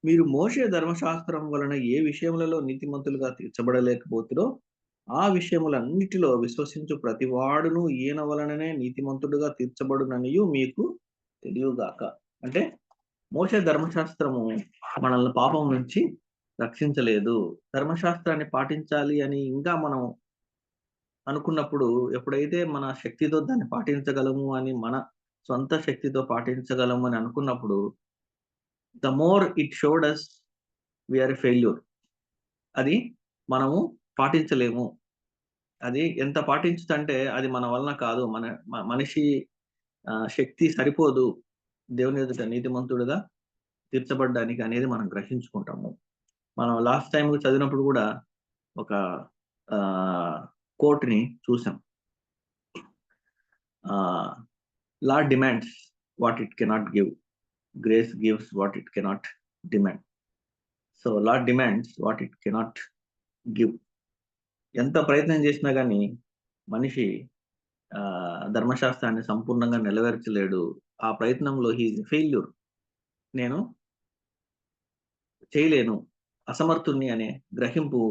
మీరు మోషే ధర్మశాస్త్రం వలన ఏ విషయములలో నీతిమంతులుగా తీర్చబడలేకపోతురో ఆ విషయములన్నిటిలో విశ్వసించు ప్రతివాడును ఈయన వలననే నీతిమంతుడుగా తీర్చబడుననియు మీకు తెలియగాక. అంటే మోషే ధర్మశాస్త్రము మనల్ని పాపం నుంచి రక్షించలేదు. ధర్మశాస్త్రాన్ని పాటించాలి అని ఇంకా మనం అనుకున్నప్పుడు, ఎప్పుడైతే మన శక్తితో దాన్ని పాటించగలము అని, మన సొంత శక్తితో పాటించగలము అని అనుకున్నప్పుడు, the more it showed us we are a failure. అది మనము పాటించలేము. అది ఎంత పాటించుతంటే అది మన వలన కాదు. మనిషి శక్తి సరిపోదు దేవుని ఎదుట నీతిమంతుడుగా తీర్చబడ్డానికి అనేది మనం గ్రహించుకుంటాము. మనం లాస్ట్ టైం చదివినప్పుడు కూడా ఒక కోర్టుని చూసాం. Law demands what it cannot give, grace gives what it cannot demand. So law demands what it cannot give. ఎంత ప్రయత్నం చేసినా కానీ మనిషి ధర్మశాస్త్రాన్ని సంపూర్ణంగా నెరవేర్చలేడు. ఆ ప్రయత్నంలో హీజ్ ఫెయిల్యూర్. నేను చేయలేను, అసమర్థుణ్ణి అనే గ్రహింపు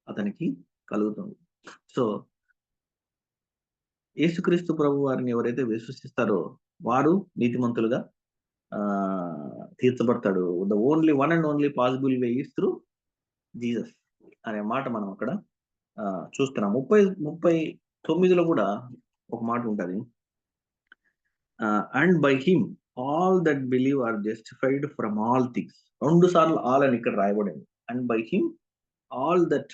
అతనికి కలుగుతుంది. సో యేసుక్రీస్తు ప్రభు వారిని ఎవరైతే విశ్వసిస్తారో వారు నీతిమంతులుగా తీర్చబడతాడు. The only one and only possible way is through Jesus అనే మాట మనం అక్కడ చూస్తున్నాం. 39లో కూడా ఒక మాట ఉంటుంది, and by him all that believe are justified from all things. 2 సార్లు ఆల్ అని ఇక్కడ రాయబడింది. And by him all that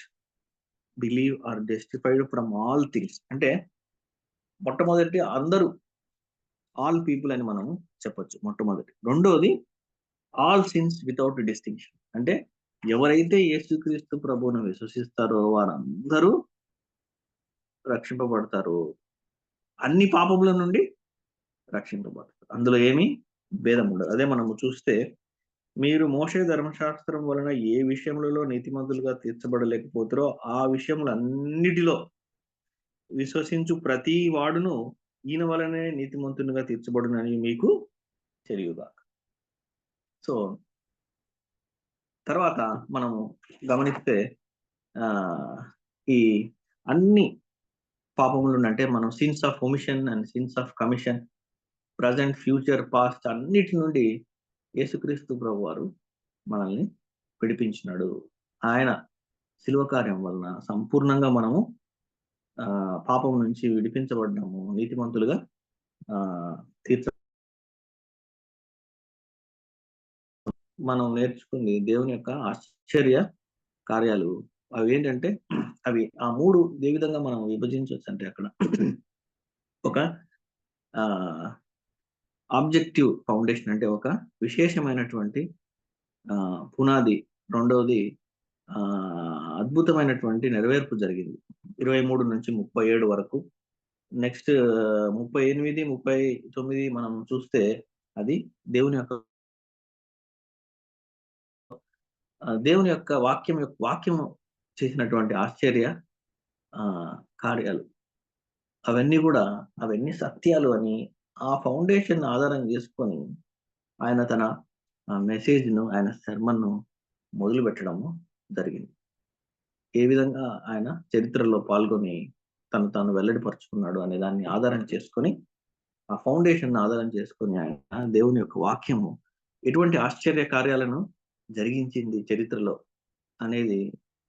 believe are justified from all things అంటే మొట్టమొదటి అందరూ, ఆల్ పీపుల్ అని మనం చెప్పొచ్చు మొట్టమొదటి. రెండోది ఆల్ సిన్స్ వితౌట్ డిస్టింక్షన్. అంటే ఎవరైతే యేసుక్రీస్తు ప్రభువును విశ్వసిస్తారో వారందరూ రక్షింపబడతారు, అన్ని పాపముల నుండి రక్షింపబడతారు. అందులో ఏమీ భేదం ఉండదు. అదే మనము చూస్తే, మీరు మోషే ధర్మశాస్త్రం వలన ఏ విషయములలో నీతిమంతులుగా తీర్చబడలేకపోతారో ఆ విషయములన్నిటిలో విశ్వసించు ప్రతి వాడును ఈయన వలనే నీతిమంతునిగా తీర్చబడునని మీకు తెలియగాక. సో తర్వాత మనము గమనిస్తే ఈ అన్ని పాపములు అంటే మనం since of omission and since of commission, present, future, past అన్నిటి నుండి యేసుక్రీస్తు ప్రభు వారు మనల్ని విడిపించినాడు. ఆయన శిలువ కార్యం వలన సంపూర్ణంగా మనము పాపం నుంచి విడిపించబడ్డాము, నీతిమంతులుగా మనం నేర్చుకుంది దేవుని యొక్క ఆశ్చర్య కార్యాలు. అవి ఏంటంటే అవి ఆ 3 ఏ విధంగా మనం విభజించవచ్చు అంటే, అక్కడ ఒక ఆబ్జెక్టివ్ ఫౌండేషన్ అంటే ఒక విశేషమైనటువంటి పునాది. రెండవది అద్భుతమైనటువంటి నెరవేర్పు జరిగింది 23 నుంచి 37 వరకు. నెక్స్ట్ 38, 39 మనం చూస్తే అది దేవుని యొక్క వాక్యము చేసినటువంటి ఆశ్చర్య కార్యాలు. అవన్నీ సత్యాలు అని ఆ ఫౌండేషన్ ఆధారం చేసుకొని ఆయన తన మెసేజ్ను, ఆయన సెర్మన్ను మొదలు పెట్టడము జరిగింది. ఏ విధంగా ఆయన చరిత్రలో పాల్గొని తాను వెల్లడిపరుచుకున్నాడు అనే దాన్ని ఆధారం చేసుకొని, ఆ ఫౌండేషన్ ఆధారం చేసుకొని ఆయన దేవుని యొక్క వాక్యము ఎటువంటి ఆశ్చర్య కార్యాలను జరిగించింది చరిత్రలో అనేది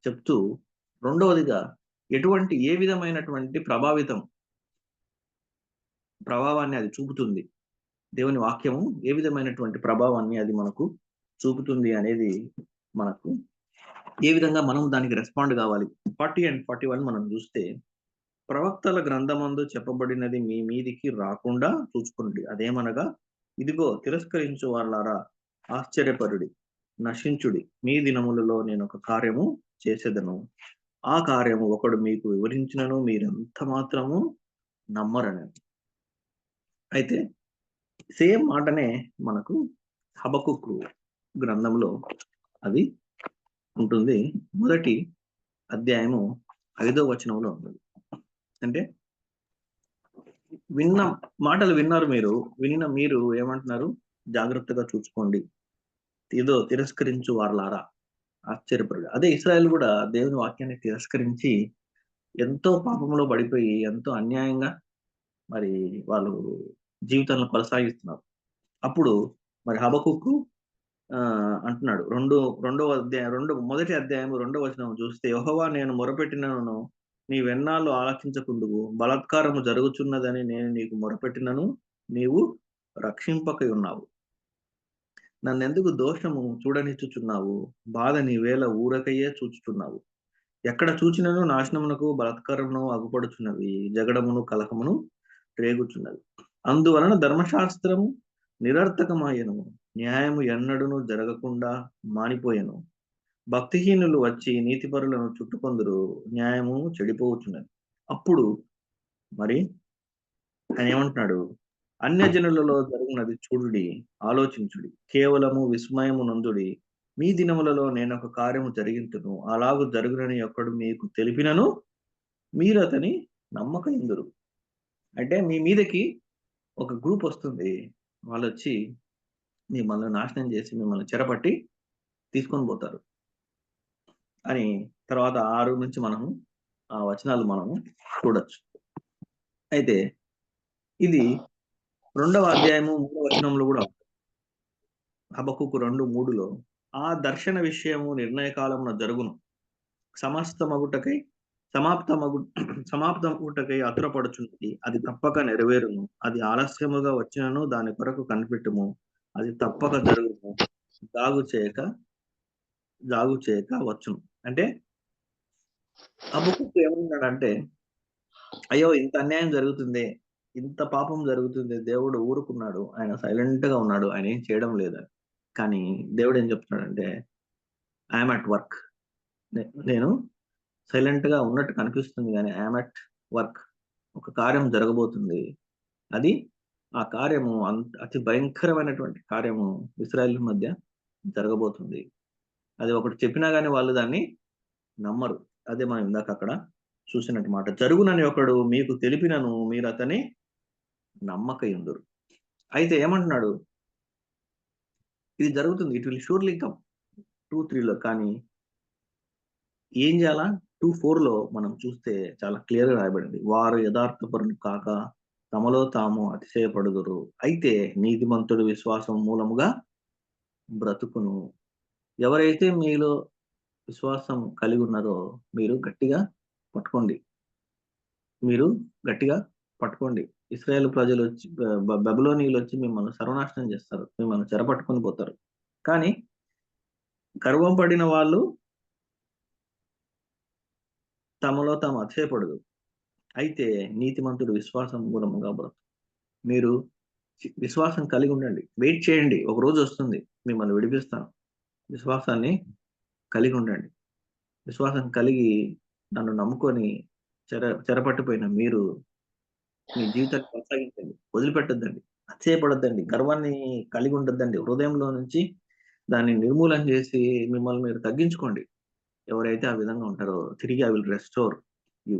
చెప్తూ, రెండవదిగా ఏ విధమైనటువంటి ప్రభావాన్ని అది చూపుతుంది దేవుని వాక్యము ఏ విధమైనటువంటి ప్రభావాన్ని అది మనకు చూపుతుంది అనేది మనకు ఏ విధంగా మనం దానికి రెస్పాండ్ కావాలి. 40 and 41 మనం చూస్తే, ప్రవక్తల గ్రంథమందు చెప్పబడినది మీ మీదికి రాకుండా చూచుకోండి. అదేమనగా, ఇదిగో తిరస్కరించు వాళ్ళారా ఆశ్చర్యపరుడి, నశించుడి. మీ దినములలో నేను ఒక కార్యము చేసేదను. ఆ కార్యము ఒకడు మీకు వివరించినను మీరెంత మాత్రము నమ్మరని. అయితే సేమ్ మాటనే మనకు హబకుకు గ్రంథంలో అది ఉంటుంది. మొదటి అధ్యాయము 5వ వచనంలో ఉంటుంది. అంటే మాటలు విన్నారు మీరు, విన్న మీరు ఏమంటున్నారు? జాగ్రత్తగా చూసుకోండి. ఏదో తిరస్కరించు వారలారా ఆశ్చర్యపడు. అదే ఇశ్రాయేల్ కూడా దేవుని వాక్యాన్ని తిరస్కరించి ఎంతో పాపంలో పడిపోయి ఎంతో అన్యాయంగా మరి వాళ్ళు జీవితంలో కొనసాగిస్తున్నారు. అప్పుడు మరి హబకుకు అంటున్నాడు, మొదటి అధ్యాయం 2వ వచనం చూస్తే, యెహోవా నేను మొరపెట్టినను నీవెన్నాళ్ళు ఆలకించకుందువు, బలాత్కారము జరుగుచున్నదని నేను నీకు మొరపెట్టినను నీవు రక్షింపకై ఉన్నావు. నన్నెందుకు దోషము చూడనిచ్చుచున్నావు, బాధ నీవేళ ఊరకయ్యే చూచుచున్నావు. ఎక్కడ చూచినను నాశనమునకు బలాత్కారమును అగుపడుచున్నవి, జగడమును కలహమును రేగుచున్నవి. అందువలన ధర్మశాస్త్రము నిరర్థకమాయను, న్యాయము ఎన్నడూను జరగకుండా మానిపోయెను. భక్తిహీనులు వచ్చి నీతిపరులను చుట్టుకొందురు, న్యాయము చెడిపోవచ్చున్నది. అప్పుడు మరి ఆయన ఏమంటున్నాడు? అన్యజనులలో జరుగునది చూడుడి, ఆలోచించుడి, కేవలము విస్మయము నందుడి. మీ దినములలో నేను ఒక కార్యము జరిగింతును, అలాగు జరుగునని ఒక్కడు మీకు తెలిపినను మీరు అతని నమ్మకయిందురు. అంటే మీ మీదకి ఒక గ్రూప్ వస్తుంది, వాళ్ళు వచ్చి మిమ్మల్ని నాశనం చేసి మిమ్మల్ని చెరపట్టి తీసుకొని పోతారు అని తర్వాత 6 నుంచి మనము ఆ వచనాలు మనము చూడొచ్చు. అయితే ఇది 2వ అధ్యాయము 3వ వచనంలో కూడా హబకుకు 2:3లో, ఆ దర్శన విషయము నిర్ణయకాలమున జరుగును, సమాప్తమగుటకై అతురపడుచున్నది, అది తప్పక నెరవేరును. అది ఆలస్యముగా వచ్చినను దాని కొరకు కనిపెట్టుము, అది తప్పక జరుగును, జాగు చేయక వచ్చును. అంటే హబకుకు ఏమన్నాడంటే, అయ్యో ఇంత అన్యాయం జరుగుతుంది, ఇంత పాపం జరుగుతుంది, దేవుడు ఊరుకున్నాడు, ఆయన సైలెంట్ గా ఉన్నాడు, ఆయన ఏం చేయడం లేదు. కానీ దేవుడు ఏం చెప్తున్నాడంటే, ఐఎమ్ అట్ వర్క్. నేను సైలెంట్ గా ఉన్నట్టు కనిపిస్తుంది కానీ ఐఎమ్ అట్ వర్క్. ఒక కార్యం జరగబోతుంది. అది ఆ కార్యము అతి భయంకరమైనటువంటి కార్యము ఇశ్రాయేల్ మధ్య జరగబోతుంది. అది ఒకటి చెప్పినా గానీ వాళ్ళు దాన్ని నమ్మరు. అదే మనం ఇందాక అక్కడ చూసినట్టు మాట. జరుగునని ఒకడు మీకు తెలిపినను మీరు అతని నమ్మకయుందురు. అయితే ఏమంటున్నాడు? ఇది జరుగుతుంది, ఇట్ విల్ షూర్లీ కమ్ 2:3లో. కానీ ఏం చేయాలా? 2:4లో మనం చూస్తే చాలా క్లియర్ గా రాయబడింది, వారు యథార్థపరులు కాక తమలో తాము అతిశయపడుదురు, అయితే నీతిమంతుడు విశ్వాసం మూలముగా బ్రతుకును. ఎవరైతే మీలో విశ్వాసం కలిగి ఉన్నారో మీరు గట్టిగా పట్టుకోండి. ఇశ్రాయేల్ ప్రజలు వచ్చి బబులోనీయులు వచ్చి మిమ్మల్ని సర్వనాశనం చేస్తారు, మిమ్మల్ని చెరపట్టుకొని పోతారు. కానీ గర్వపడిన వాళ్ళు తమలో తాము అతిశయపడదు, అయితే నీతిమంతుడు విశ్వాసం మూలముగా బ్రతుకు. మీరు విశ్వాసం కలిగి ఉండండి, వెయిట్ చేయండి, ఒక రోజు వస్తుంది, మిమ్మల్ని విడిపిస్తాను. విశ్వాసాన్ని కలిగి ఉండండి. విశ్వాసం కలిగి నన్ను నమ్ముకొని చెరపట్టిపోయిన మీరు మీ జీవితాన్ని కొనసాగించండి, వదిలిపెట్టద్దండి, అతిశయపడద్దండి, గర్వాన్ని కలిగి ఉండద్దండి. హృదయంలో నుంచి దాన్ని నిర్మూలన చేసి మిమ్మల్ని మీరు తగ్గించుకోండి. ఎవరైతే ఆ విధంగా ఉంటారో తిరిగి ఐ విల్ రెస్టోర్ యు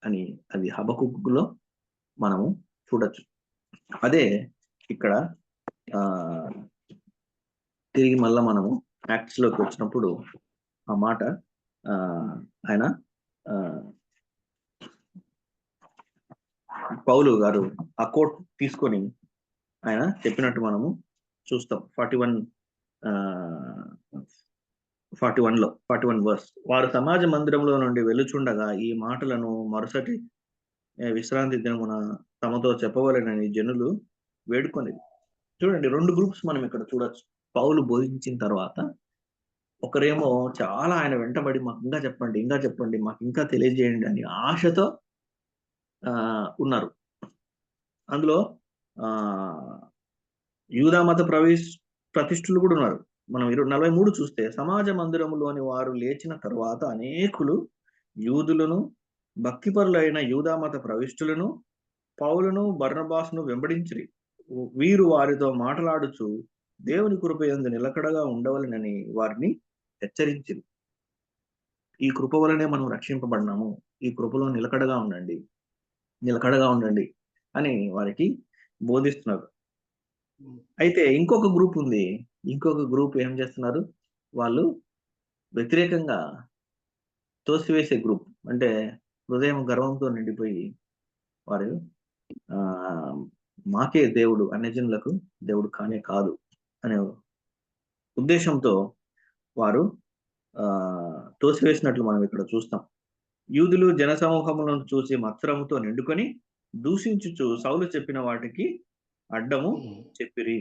అని అది హబకుకులో మనము చూడొచ్చు. అదే ఇక్కడ తిరిగి మళ్ళా మనము యాక్ట్స్ లోకి వచ్చినప్పుడు ఆ మాట ఆయన పౌలు గారు ఆ కోట్ తీసుకొని ఆయన చెప్పినట్టు మనము చూస్తాం. 41 వర్స్. వారు సమాజ మందిరంలో నుండి వెలుచుండగా ఈ మాటలను మరుసటి విశ్రాంతి దినమున తమతో చెప్పవలెనని జనులు వేడుకొనేది. చూడండి, 2 గ్రూప్స్ మనం ఇక్కడ చూడొచ్చు. పౌలు బోధించిన తర్వాత ఒకరేమో చాలా ఆయన వెంటబడి మాకు ఇంకా చెప్పండి, ఇంకా చెప్పండి, మాకు ఇంకా తెలియజేయండి అని ఆశతో ఉన్నారు. అందులో యూదా మత ప్రతిష్ఠులు కూడా ఉన్నారు. మనం 43 చూస్తే, సమాజ మందిరములోని వారు లేచిన తర్వాత అనేకులు యూదులను, భక్తిపరులైన యూదా మత ప్రవిష్టులను, పౌలును బర్నబాసును వెంబడించిరి. వీరు వారితో మాట్లాడుచు దేవుని కృపయందు నిలకడగా ఉండవలెనని వారిని హెచ్చరించింది. ఈ కృప వలనే మనం రక్షింపబడినాము, ఈ కృపలో నిలకడగా ఉండండి అని వారికి బోధిస్తున్నారు. అయితే ఇంకొక గ్రూప్ ఉంది. ఇంకొక గ్రూప్ ఏం చేస్తున్నారు? వాళ్ళు వ్యతిరేకంగా తోసివేసే గ్రూప్. అంటే హృదయం గర్వంతో నిండిపోయి వారు మాకే దేవుడు, అన్యజనులకు దేవుడు కానే కాదు అనే ఉద్దేశంతో వారు తోసివేసినట్లు మనం ఇక్కడ చూస్తాం. యూదులు జనసమూహములను చూసి మత్సరముతో నిండుకొని దూషించుచు సౌలు చెప్పిన వాటికి అడ్డము చెప్పిరి.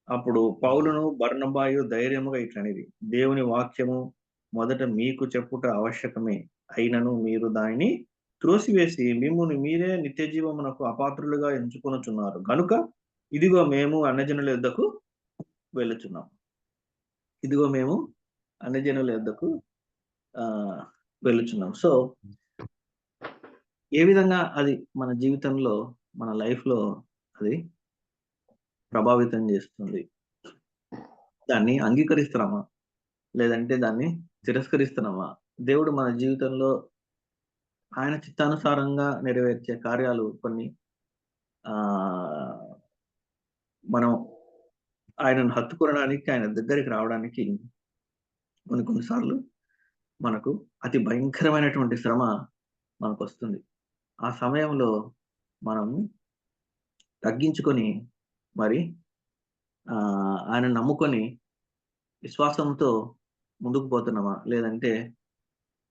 అప్పుడు పౌలును బర్నబాయు ధైర్యముగా ఇట్లనిది, దేవుని వాక్యము మొదట మీకు చెప్పుట ఆవశ్యకమే, అయినను మీరు దానిని త్రోసివేసి మిమ్మును మీరే నిత్య జీవమునకు అపాత్రులుగా ఎంచుకొనుచున్నారు గనుక ఇదిగో మేము అన్యజనుల యొద్దకు వెళ్ళుచున్నాం. ఇదిగో మేము అన్యజనుల యొద్దకు వెళ్ళుచున్నాం. సో ఏ విధంగా అది మన జీవితంలో, మన లైఫ్లో అది ప్రభావితం చేస్తుంది? దాన్ని అంగీకరిస్తున్నామా, లేదంటే దాన్ని తిరస్కరిస్తున్నామా? దేవుడు మన జీవితంలో ఆయన చిత్తానుసారంగా నెరవేర్చే కార్యాలు కొన్ని మనం ఆయనను హత్తుకోవడానికి, ఆయన దగ్గరికి రావడానికి కొన్నిసార్లు మనకు అతి భయంకరమైనటువంటి శ్రమ మనకు వస్తుంది. ఆ సమయంలో మనం తగ్గించుకొని మరి ఆయన నమ్ముకొని విశ్వాసంతో ముందుకు పోతున్నామా, లేదంటే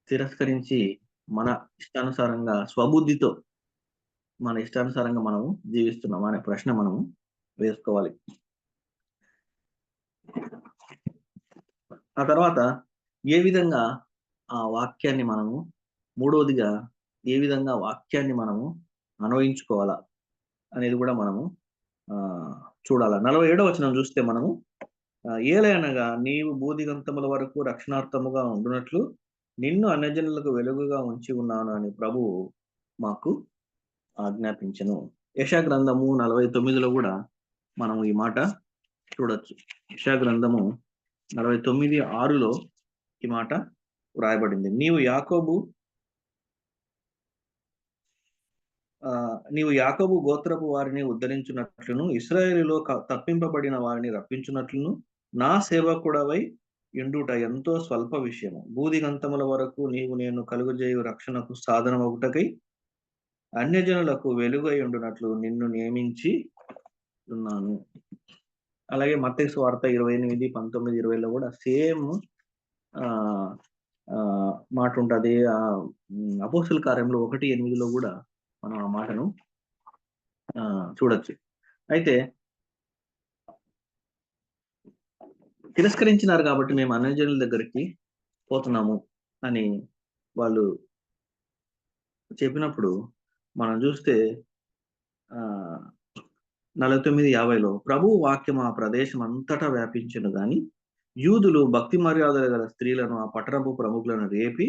తిరస్కరించి మన ఇష్టానుసారంగా స్వబుద్ధితో మన ఇష్టానుసారంగా మనము జీవిస్తున్నామా అనే ప్రశ్న మనము వేసుకోవాలి. ఆ తర్వాత ఏ విధంగా ఆ వాక్యాన్ని మనము, మూడవదిగా ఏ విధంగా వాక్యాన్ని మనము అన్వయించుకోవాలా అనేది కూడా మనము చూడాల. 47వ వచనం చూస్తే మనము, ఏలయనగా నీవు బూదిగంతముల వరకు రక్షణార్థముగా ఉండునట్లు నిన్ను అన్యజనులకు వెలుగుగా ఉంచి ఉన్నాను అని ప్రభువు మాకు ఆజ్ఞాపించను. యెషయా గ్రంథము 49లో కూడా మనం ఈ మాట చూడొచ్చు. యెషయా గ్రంథము 49:6లో ఈ మాట వ్రాయబడింది. నీవు యాకోబు గోత్రపు వారిని ఉద్ధరించున్నట్లును, ఇశ్రాయేలులో తప్పింపబడిన వారిని రప్పించున్నట్లును నా సేవకుడవై ఎండుట ఎంతో స్వల్ప విషయము. బూదిగంతముల వరకు నీవు నేను కలుగజేయు రక్షణకు సాధనమగుటకై అన్యజనులకు వెలుగై ఉండునట్లు నిన్ను నియమించి ఉన్నాను. అలాగే మత్తయి సువార్త 28, 19, 20లో కూడా సేమ్ మాట ఉంటుంది. అపోస్తుల కార్యంలో 1:8లో కూడా మనం ఆ మాటను చూడొచ్చు. అయితే తిరస్కరించినారు కాబట్టి మేము అన్యజనుల దగ్గరికి పోతున్నాము అని వాళ్ళు చెప్పినప్పుడు మనం చూస్తే 49:50లో ప్రభువు వాక్యం ఆ ప్రదేశం అంతటా వ్యాపించను గాని యూదులు భక్తి మర్యాదలు గల స్త్రీలను, ఆ పట్టణపు ప్రముఖులను రేపి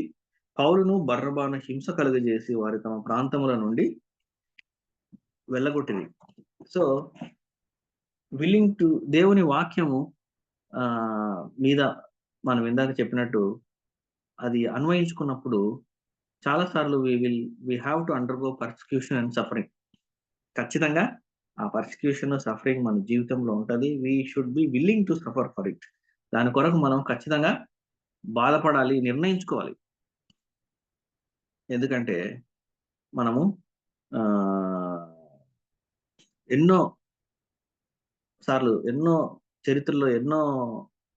పౌలును బర్నబాను హింస కలుగజేసి వారి తమ ప్రాంతముల నుండి వెళ్ళగొట్టింది. సో విల్లింగ్ టు దేవుని వాక్యము మీద మనం ఇందాక చెప్పినట్టు అది అన్వయించుకున్నప్పుడు చాలాసార్లు we have to undergo persecution and suffering. ఖచ్చితంగా ఆ పర్సిక్యూషన్, సఫరింగ్ మన జీవితంలో ఉంటుంది. We should be willing to suffer for it. దాని కొరకు మనం ఖచ్చితంగా బాధపడాలి, నిర్ణయించుకోవాలి. ఎందుకంటే మనము ఎన్నో సార్లు, ఎన్నో చరిత్రలో ఎన్నో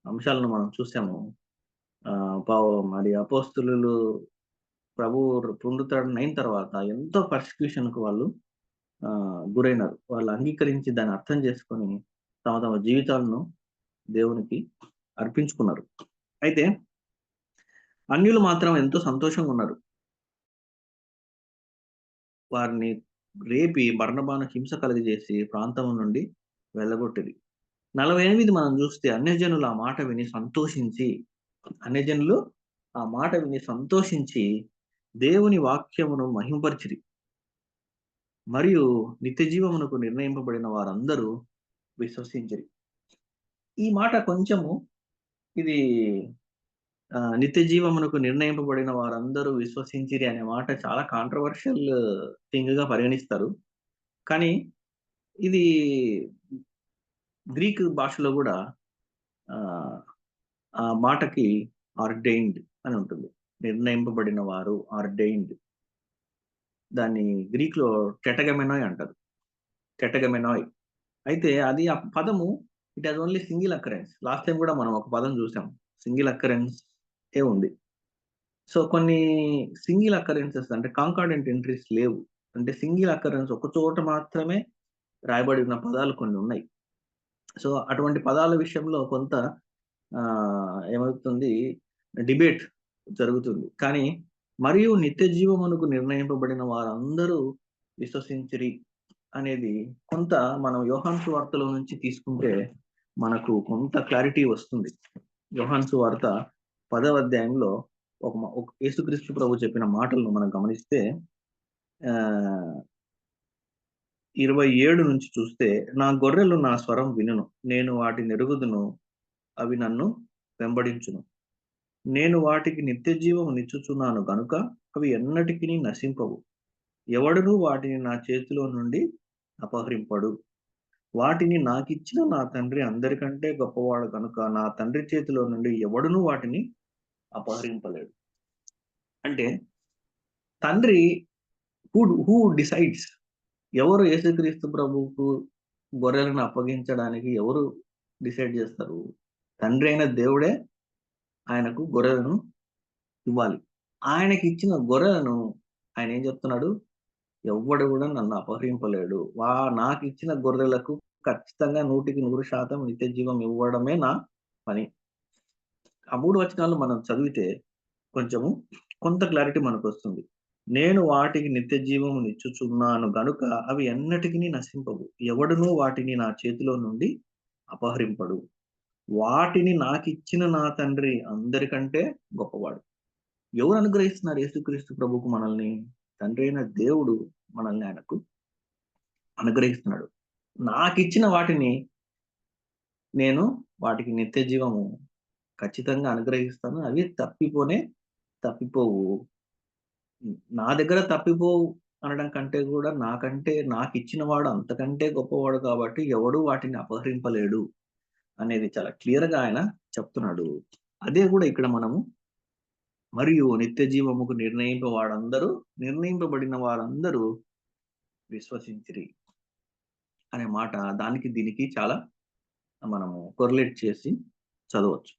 అంశాలను మనం చూసాము. మరి అపోస్తులు ప్రభు పునరుద్ధరణ అయిన తర్వాత ఎంతో పర్సిక్యూషన్కు వాళ్ళు గురైనారు. వాళ్ళు అంగీకరించి దాన్ని అర్థం చేసుకొని తమ తమ జీవితాలను దేవునికి అర్పించుకున్నారు. అయితే అన్యులు మాత్రం ఎంతో సంతోషంగా ఉన్నారు. వారిని రేపి బర్నబాను హింస కలిగజేసి ప్రాంతం నుండి వెళ్ళగొట్టిరి. 48 మనం చూస్తే అన్యజనులు ఆ మాట విని సంతోషించి దేవుని వాక్యమును మహింపరిచిరి. మరియు నిత్య జీవమునకు నిర్ణయింపబడిన వారందరూ విశ్వసించిరి. ఈ మాట కొంచెము ఇది నిత్య జీవమునకు నిర్ణయింపబడిన వారందరూ విశ్వసించిరి అనే మాట చాలా కాంట్రవర్షియల్ థింగ్ గా పరిగణిస్తారు. కానీ ఇది గ్రీక్ భాషలో కూడా ఆ మాటకి ఆర్డైన్డ్ అని ఉంటుంది. నిర్ణయింపబడిన వారు, ఆర్డైన్డ్. దాన్ని గ్రీక్ లో టెటగమెనాయ్ అంటారు. టెటగమెనాయ్. అయితే అది ఆ పదము it has only single occurrence. Last time కూడా మనం ఒక పదం చూసాం, సింగిల్ అకరెన్స్ ఏ ఉంది. సో కొన్ని సింగిల్ అకరెన్సెస్ అంటే కాంకార్డెంట్ ఎంట్రీస్ లేవు. అంటే సింగిల్ అకరెన్స్ ఒక చోట మాత్రమే రాయబడి ఉన్న పదాలు కొన్ని ఉన్నాయి. సో అటువంటి పదాల విషయంలో కొంత ఏమవుతుంది, డిబేట్ జరుగుతుంది. కానీ మరియు నిత్య జీవమునకు నిర్ణయింపబడిన వారందరూ విశ్వసించిరి అనేది కొంత మనం యోహాను సువార్తలో నుంచి తీసుకుంటే మనకు కొంత క్లారిటీ వస్తుంది. యోహాను సువార్త 10వ అధ్యాయంలో ఒక యేసుక్రీస్తు ప్రభు చెప్పిన మాటలను మనం గమనిస్తే 27 నుంచి చూస్తే, నా గొర్రెలు నా స్వరం వినును, నేను వాటిని ఎరుగుదును, అవి నన్ను వెంబడించును, నేను వాటికి నిత్య జీవము నిచ్చుచున్నాను గనుక అవి ఎన్నటికీ నశింపవు, ఎవడును వాటిని నా చేతిలో నుండి అపహరింపడు, వాటిని నాకిచ్చిన నా తండ్రి అందరికంటే గొప్పవాడు కనుక నా తండ్రి చేతిలో నుండి ఎవడును వాటిని అపహరింపలేడు. అంటే తండ్రి హూ డిసైడ్స్, ఎవరు యేసుక్రీస్తు ప్రభువుకు గొర్రెలను అప్పగించడానికి ఎవరు డిసైడ్ చేస్తారు? తండ్రి అయిన దేవుడే ఆయనకు గొర్రెలను ఇవ్వాలి. ఆయనకి ఇచ్చిన గొర్రెలను ఆయన ఏం చెప్తున్నాడు? ఎవ్వడు కూడా నన్ను అపహరింపలేడు. నాకు ఇచ్చిన గొర్రెలకు ఖచ్చితంగా 100% నిత్య జీవం ఇవ్వడమే నా పని. ఆ 3 వచనాలు మనం చదివితే కొంత క్లారిటీ మనకు వస్తుంది. నేను వాటికి నిత్య జీవము నిచ్చుచున్నాను గనుక అవి ఎన్నటికీ నశింపవు, ఎవడును వాటిని నా చేతిలో నుండి అపహరింపడు, వాటిని నాకిచ్చిన నా తండ్రి అందరికంటే గొప్పవాడు. ఎవరు అనుగ్రహిస్తున్నారు యేసుక్రీస్తు ప్రభుకు మనల్ని? తండ్రి అయిన దేవుడు మనల్ని ఆయనకు అనుగ్రహిస్తున్నాడు. నాకిచ్చిన వాటిని నేను వాటికి నిత్య జీవము ఖచ్చితంగా అనుగ్రహిస్తాను. అవి తప్పిపోవు. నా దగ్గర తప్పిపోవు అనడం కంటే కూడా నాకు ఇచ్చిన వాడు అంతకంటే గొప్పవాడు కాబట్టి ఎవడు వాటిని అపహరింపలేడు అనేది చాలా క్లియర్ గా ఆయన చెప్తున్నాడు. అదే కూడా ఇక్కడ మనము మరియు నిత్య జీవముకు నిర్ణయింపబడిన వారందరూ విశ్వసించిరి అనే మాట దానికి దీనికి చాలా మనము కొరిలేట్ చేసి చదవచ్చు.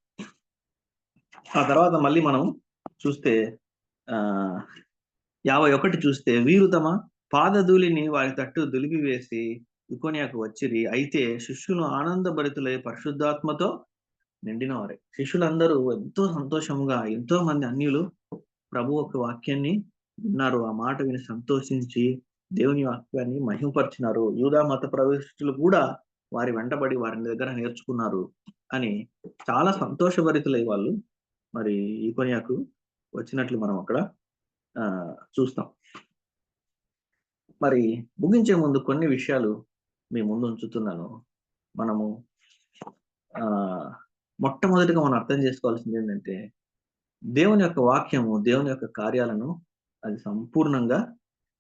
ఆ తర్వాత మళ్ళీ మనం చూస్తే 51 చూస్తే, వీరు తమ పాదధూళిని వారి తట్టు దులిపివేసి ఇకోనియాకు వచ్చిరి. అయితే శిష్యులు ఆనందభరితులై పరిశుద్ధాత్మతో నిండిన వారే. శిష్యులందరూ ఎంతో సంతోషంగా, ఎంతో మంది అన్యులు ప్రభు ఒక వాక్యాన్ని విన్నారు. ఆ మాట విని సంతోషించి దేవుని వాక్యాన్ని మహిమపరిచినారు. యూదా మత ప్రవేశిస్తులు కూడా వారి వెంటబడి వారి దగ్గర నేర్చుకున్నారు అని చాలా సంతోషభరితులై వాళ్ళు మరి ఇకోనియాకు వచ్చినట్లు మనం అక్కడ చూస్తాం. మరి ముగించే ముందు కొన్ని విషయాలు మీ ముందు ఉంచుతున్నాను. మనము మొట్టమొదటిగా మనం అర్థం చేసుకోవాల్సింది ఏంటంటే, దేవుని యొక్క వాక్యము దేవుని యొక్క కార్యాలను అది సంపూర్ణంగా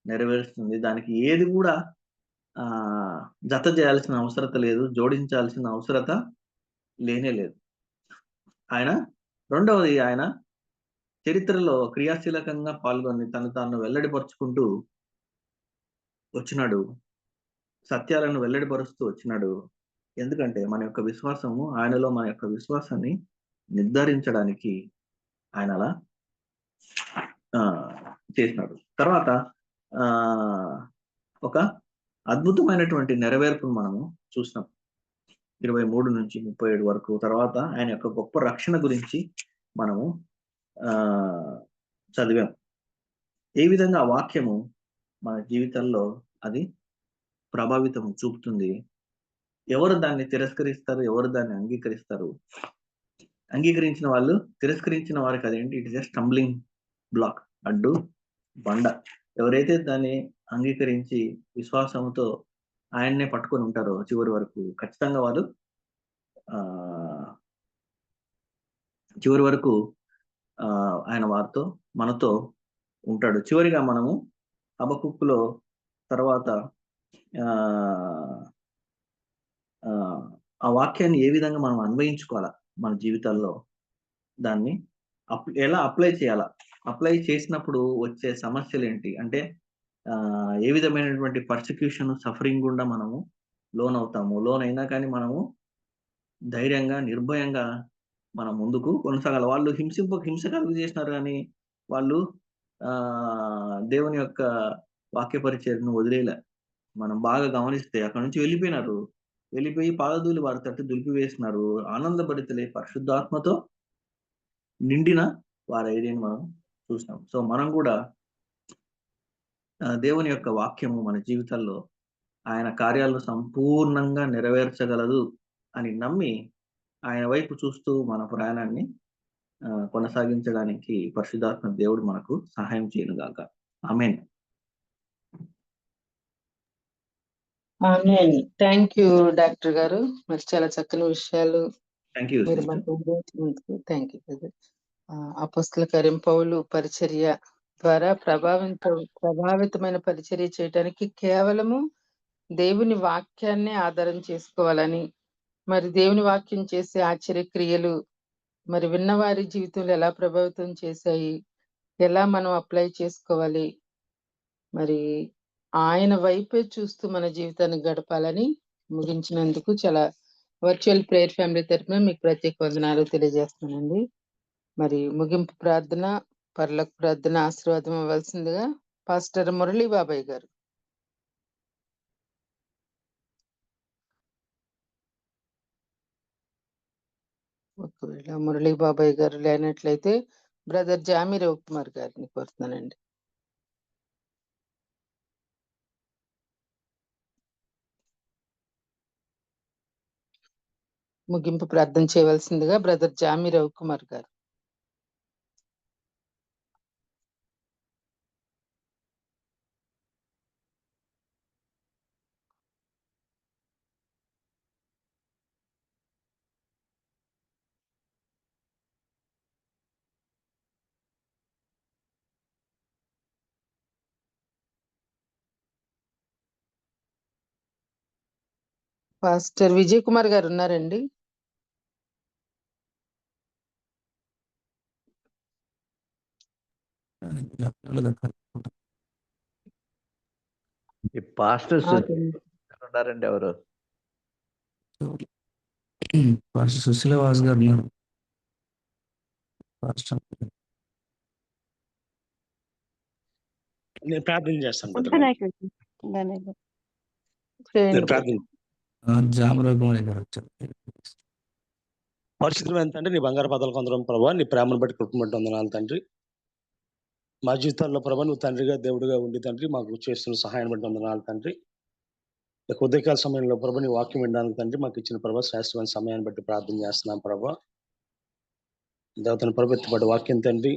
నెరవేరుస్తుంది. దానికి ఏది కూడా జత చేయాల్సిన అవసరత లేదు, జోడించాల్సిన అవసరత లేనే లేదు. రెండవది, ఆయన చరిత్రలో క్రియాశీలకంగా పాల్గొని తను తాను వెల్లడిపరుచుకుంటూ వచ్చినాడు, సత్యాలను వెల్లడిపరుస్తూ వచ్చినాడు. ఎందుకంటే మన యొక్క విశ్వాసము ఆయనలో మన యొక్క విశ్వాసాన్ని నిర్ధారించడానికి ఆయన అలా చేసినాడు. తర్వాత ఒక అద్భుతమైనటువంటి నెరవేర్పును మనము చూసినాం 23 నుంచి 37 వరకు. తర్వాత ఆయన యొక్క గొప్ప రక్షణ గురించి మనము చదివాం. ఏ విధంగా ఆ వాక్యము మన జీవితంలో అది ప్రభావితం చూపుతుంది, ఎవరు దాన్ని తిరస్కరిస్తారు, ఎవరు దాన్ని అంగీకరిస్తారు. అంగీకరించిన వాళ్ళు, తిరస్కరించిన వారికి అదేంటి, it is a stumbling black, అడ్డు బండ. ఎవరైతే దాన్ని అంగీకరించి విశ్వాసంతో ఆయన్నే పట్టుకొని ఉంటారో చివరి వరకు, ఖచ్చితంగా వాళ్ళు చివరి వరకు ఆయన వారితో మనతో ఉంటాడు. చివరిగా మనము హబక్కుకులో తర్వాత ఆ వాక్యాన్ని ఏ విధంగా మనం అన్వయించుకోవాలా మన జీవితాల్లో, దాన్ని ఎలా అప్లై చేయాలా, అప్లై చేసినప్పుడు వచ్చే సమస్యలు ఏంటి అంటే ఏ విధమైనటువంటి పర్సిక్యూషన్, సఫరింగ్ గుండా మనము లోన్ అవుతాము. లోన్ అయినా కానీ మనము ధైర్యంగా, నిర్భయంగా మనం ముందుకు కొనసాగాలి. వాళ్ళు హింస కలుగు చేసినారు కానీ వాళ్ళు దేవుని యొక్క వాక్య పరిచర్ను వదిలేలా. మనం బాగా గమనిస్తే అక్కడ నుంచి వెళ్ళిపోయి పాదధూళి వారి తట్టు దులిపివేసినారు. ఆనందభరితులై పరిశుద్ధాత్మతో నిండిన వారైతే మనం చూసినాం. సో మనం కూడా దేవుని యొక్క వాక్యము మన జీవితాల్లో ఆయన కార్యాలను సంపూర్ణంగా నెరవేర్చగలదు అని నమ్మి ఆయన వైపు చూస్తూ మన ప్రయాణాన్ని కొనసాగించడానికి పరిశుద్ధాత్మ దేవుడు మనకు సహాయం చేయనుగాక. ఆమేన్. థ్యాంక్ యూ డాక్టర్ గారు, మరి చాలా చక్కని విషయాలు థ్యాంక్ యూ. Thank you. అపోస్తల కార్యం పౌలు పరిచర్య ద్వారా ప్రభావితమైన పరిచర్య చేయడానికి కేవలము దేవుని వాక్యాన్ని ఆధారం చేసుకోవాలని, మరి దేవుని వాక్యం చేసే ఆశ్చర్యక్రియలు మరి విన్నవారి జీవితంలో ఎలా ప్రభావితం చేశాయి, ఎలా మనం అప్లై చేసుకోవాలి, మరి ఆయన వైపే చూస్తూ మన జీవితాన్ని గడపాలని ముగించినందుకు చాలా వర్చువల్ ప్రేయర్ ఫ్యామిలీ తరఫున మీకు ప్రత్యేక వందనాలు తెలియజేస్తున్నానండి. మరి ముగింపు ప్రార్థన, పరలోక ప్రార్థన ఆశీర్వాదం అవ్వాల్సిందిగా పాస్టర్ మురళీ బాబాయ్ గారు. ఒకవేళ మురళీ బాబాయ్ గారు లేనట్లయితే బ్రదర్ జామి రవికుమార్ గారిని కోరుతున్నానండి. ముగింపు ప్రార్థన చేయవలసిందిగా బ్రదర్ జామి రవికుమార్ గారు. పాస్టర్ విజయ్ కుమార్ గారు ఉన్నారండి? ఈ పాస్టర్స్ ఉన్నారండి ఎవరు? పాస్టర్ సుశీలవాస్ గారు ఉన్నారు. నేను ప్రార్థన చేస్తాను. జామరకుమారి గారు వచ్చారు. పరిశుద్ధమైన తండ్రి, నీ బంగారు పదాలు కొందరం ప్రభావ, నీ ప్రేమను బట్టి కృపను బట్టి వందనాలు తండ్రి. మా జీవితాల్లో ప్రభావ నువ్వు తండ్రిగా దేవుడిగా ఉండి తండ్రి మాకు చేస్తున్న సహాయం బట్టి వందనాలు తండ్రి. ఉదయకాల సమయంలో ప్రభావ నీ వాక్యం వినడానికి తండ్రి మాకు ఇచ్చిన ప్రభావ శ్రేష్టమైన సమయాన్ని బట్టి ప్రార్థన చేస్తున్నాం ప్రభావ. దేవతను ప్రభు ఎత్తుబడి వాక్యం తండ్రి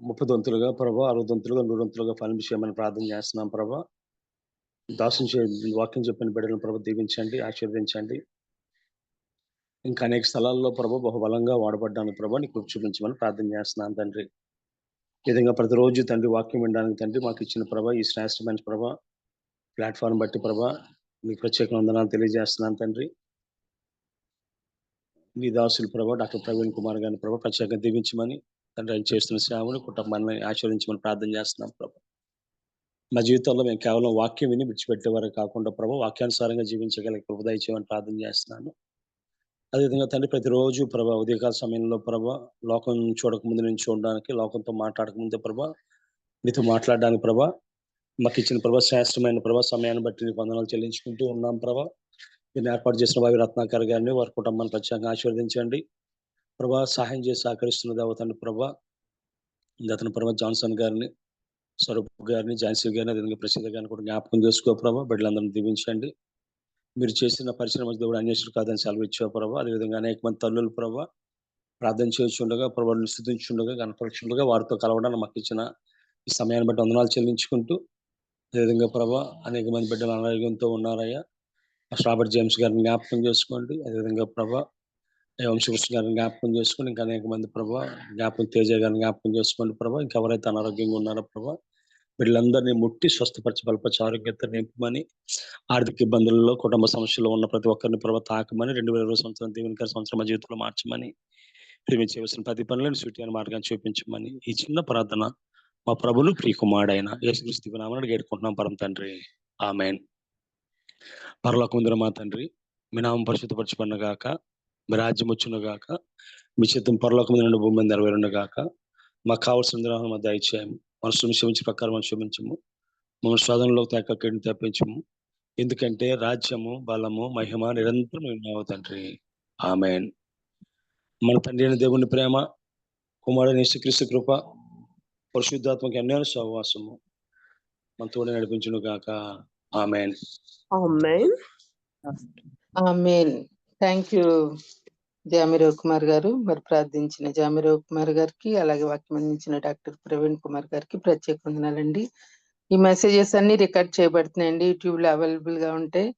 30 దొంతులుగా ప్రభావ, 60 దొంతులుగా, 100 దొంతులుగా ఫలం విషయమని ప్రార్థన చేస్తున్నాం ప్రభావ. దాసుని వాక్యం చెప్పిన బిడ్డలను ప్రభు దీవించండి, ఆశీర్వదించండి. ఇంకా అనేక స్థలాల్లో ప్రభు బహుబలంగా వాడబడ్డానికి ప్రభు నీకు చూపించమని ప్రార్థన చేస్తున్నాను తండ్రి. ఈ విధంగా ప్రతిరోజు తండ్రి వాక్యం వినడానికి తండ్రి మాకు ఇచ్చిన ప్రభ ఈ శ్రేష్టమైన ప్రభ ప్లాట్ఫామ్ బట్టి ప్రభ మీకు ప్రత్యేక వందనాలు తెలియజేస్తున్నాను తండ్రి. మీ దాసులు ప్రభ డాక్టర్ ప్రవీణ్ కుమార్ గారిని ప్రభ ప్రత్యేకంగా దీవించమని తండ్రి ఆయన చేస్తున్న సేవను కుటుంబాన్ని ఆశీర్వదించమని ప్రార్థన చేస్తున్నాం ప్రభ. మా జీవితంలో మేము కేవలం వాక్యం విని విడిచిపెట్టేవారు కాకుండా ప్రభ వాక్యానుసారంగా జీవించగలిగే కృప దయచేయమని ప్రార్థన చేస్తున్నాను. అదేవిధంగా తండ్రి ప్రతిరోజు ప్రభా ఉదయకాల సమయంలో ప్రభా లోకం చూడక ముందు నుంచి చూడడానికి, లోకంతో మాట్లాడక ముందే ప్రభా నీతో మాట్లాడడానికి ప్రభా మాకు ఇచ్చిన ప్రభా శ్రేష్టమైన ప్రభా సమయాన్ని బట్టి నీకు వందనాలు చెల్లించుకుంటూ ఉన్నాం ప్రభా. దీన్ని ఏర్పాటు చేసిన బావి రత్నాకర్ గారిని వారి కుటుంబాన్ని ప్రత్యేకంగా ఆశీర్వదించండి ప్రభా. సహాయం చేసి సహకరిస్తున్న దేవతండి ప్రభా. అతని ప్రభా జాన్సన్ గారిని, స్వరూప్ గారిని, ఝాన్సీ గారిని, అదేవిధంగా ప్రసిద్ధ గారిని కూడా జ్ఞాపకం చేసుకో ప్రభా. బిడ్డలందరినీ దీవించండి. మీరు చేసిన పరిశ్రమ దేవుడు అన్వేషణ కాదని సెలవు ఇచ్చావు ప్రభా. అదేవిధంగా అనేక మంది తల్లులు ప్రభా ప్రార్థన చేయించుండగా, ప్రభావం స్థుతించుండగా, కనపరచుండగా వారితో కలవడానికి మాకు ఇచ్చిన ఈ సమయాన్ని బట్టి వందనాలు చెల్లించుకుంటూ, అదేవిధంగా ప్రభా అనేక మంది బిడ్డలు అనారోగ్యంతో ఉన్నారయ్యా. రాబర్ట్ జేమ్స్ గారిని జ్ఞాపకం చేసుకోండి. అదేవిధంగా ప్రభా వంశకృష్ణ గారిని జ్ఞాపకం చేసుకోండి. ఇంకా అనేక మంది ప్రభా జ్ఞాపకం తేజ గారిని జ్ఞాపకం చేసుకోండి ప్రభా. ఇంకెవరైతే అనారోగ్యంగా ఉన్నారో ప్రభా వీళ్ళందరినీ ముట్టి స్వస్థపరిచి బలపరిచి ఆరోగ్యత నింపమని, ఆర్థిక ఇబ్బందుల్లో కుటుంబ సమస్యల్లో ఉన్న ప్రతి ఒక్కరిని ప్రభా తాకమని, 2020 సంవత్సరం దీవెనకర సంవత్సరం మా జీవితంలో మార్చమని, ప్రేమ చేయవలసిన ప్రతి పనులను సూటి మార్గాన్ని చూపించమని ఈ చిన్న ప్రార్థన మా ప్రభులు ప్రియకుమారుడైన యేసుక్రీస్తు నామమున వేడుకుంటున్నాం పరమ తండ్రి. ఆమేన్. పరలోకమందున మా తండ్రి, మీ నామం పరిశుద్ధపరచబడిన గాక, మీ రాజ్యం వచ్చును గాక, మీ చిత్తం పరలోకమందు నుండి భూమి మీద నెరవేరును గాక. మాకు కావాల్సిన మా దయచేయము, మనసును క్షమించే ప్రకారం మనం క్షమించము, మమ్మల్ని శోధనలో తేకని తప్పించము. ఎందుకంటే రాజ్యము, బలము, మహిమ నిరంతరం ఉన్నావు తండ్రి. ఆమేన్. మన తండ్రి అయిన దేవుని ప్రేమ, కుమారుడైన యేసుక్రీస్తు కృప, పరిశుద్ధాత్మకి అన్యోన్య సహవాసము మన తోడు నడిపించును గాక. ఆమేన్. ఆమేన్. ఆమేన్. థ్యాంక్ యూ జామిరావు కుమార్ గారు. మరి ప్రార్థించిన జామిరావు కుమార్ గారికి, అలాగే వాక్యం అందించిన డాక్టర్ ప్రవీణ్ కుమార్ గారికి ప్రత్యేక వందనాలండి. ఈ మెసేజెస్ అన్ని రికార్డ్ చేయబడుతున్నాయండి, యూట్యూబ్ లో అవైలబుల్ గా ఉంటాయి.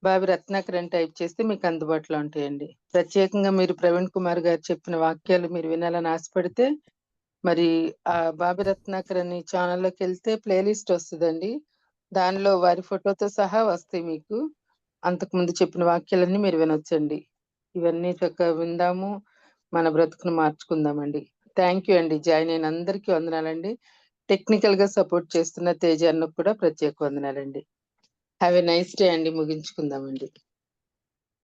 బాబి రత్నాకర్ అని టైప్ చేస్తే మీకు అందుబాటులో ఉంటాయండి. ప్రత్యేకంగా మీరు ప్రవీణ్ కుమార్ గారు చెప్పిన వాక్యాలు మీరు వినాలని ఆశపడితే మరి ఆ బాబి రత్నాకర్ అని ఛానల్లోకి వెళ్తే ప్లేలిస్ట్ వస్తుందండి. దానిలో వారి ఫోటోతో సహా వస్తాయి మీకు. అంతకుముందు చెప్పిన వాక్యాలన్నీ మీరు వినొచ్చండి. ఇవన్నీ చక్కగా విందాము, మన బ్రతుకును మార్చుకుందామండి. థ్యాంక్ యూ అండి. జాయిన్ అయిన అందరికీ వందనాలండి. టెక్నికల్ గా సపోర్ట్ చేస్తున్న తేజ అన్నకు కూడా ప్రత్యేక వందనాలండి. హ్యావ్ ఎ నైస్ డే అండి. ముగించుకుందామండి.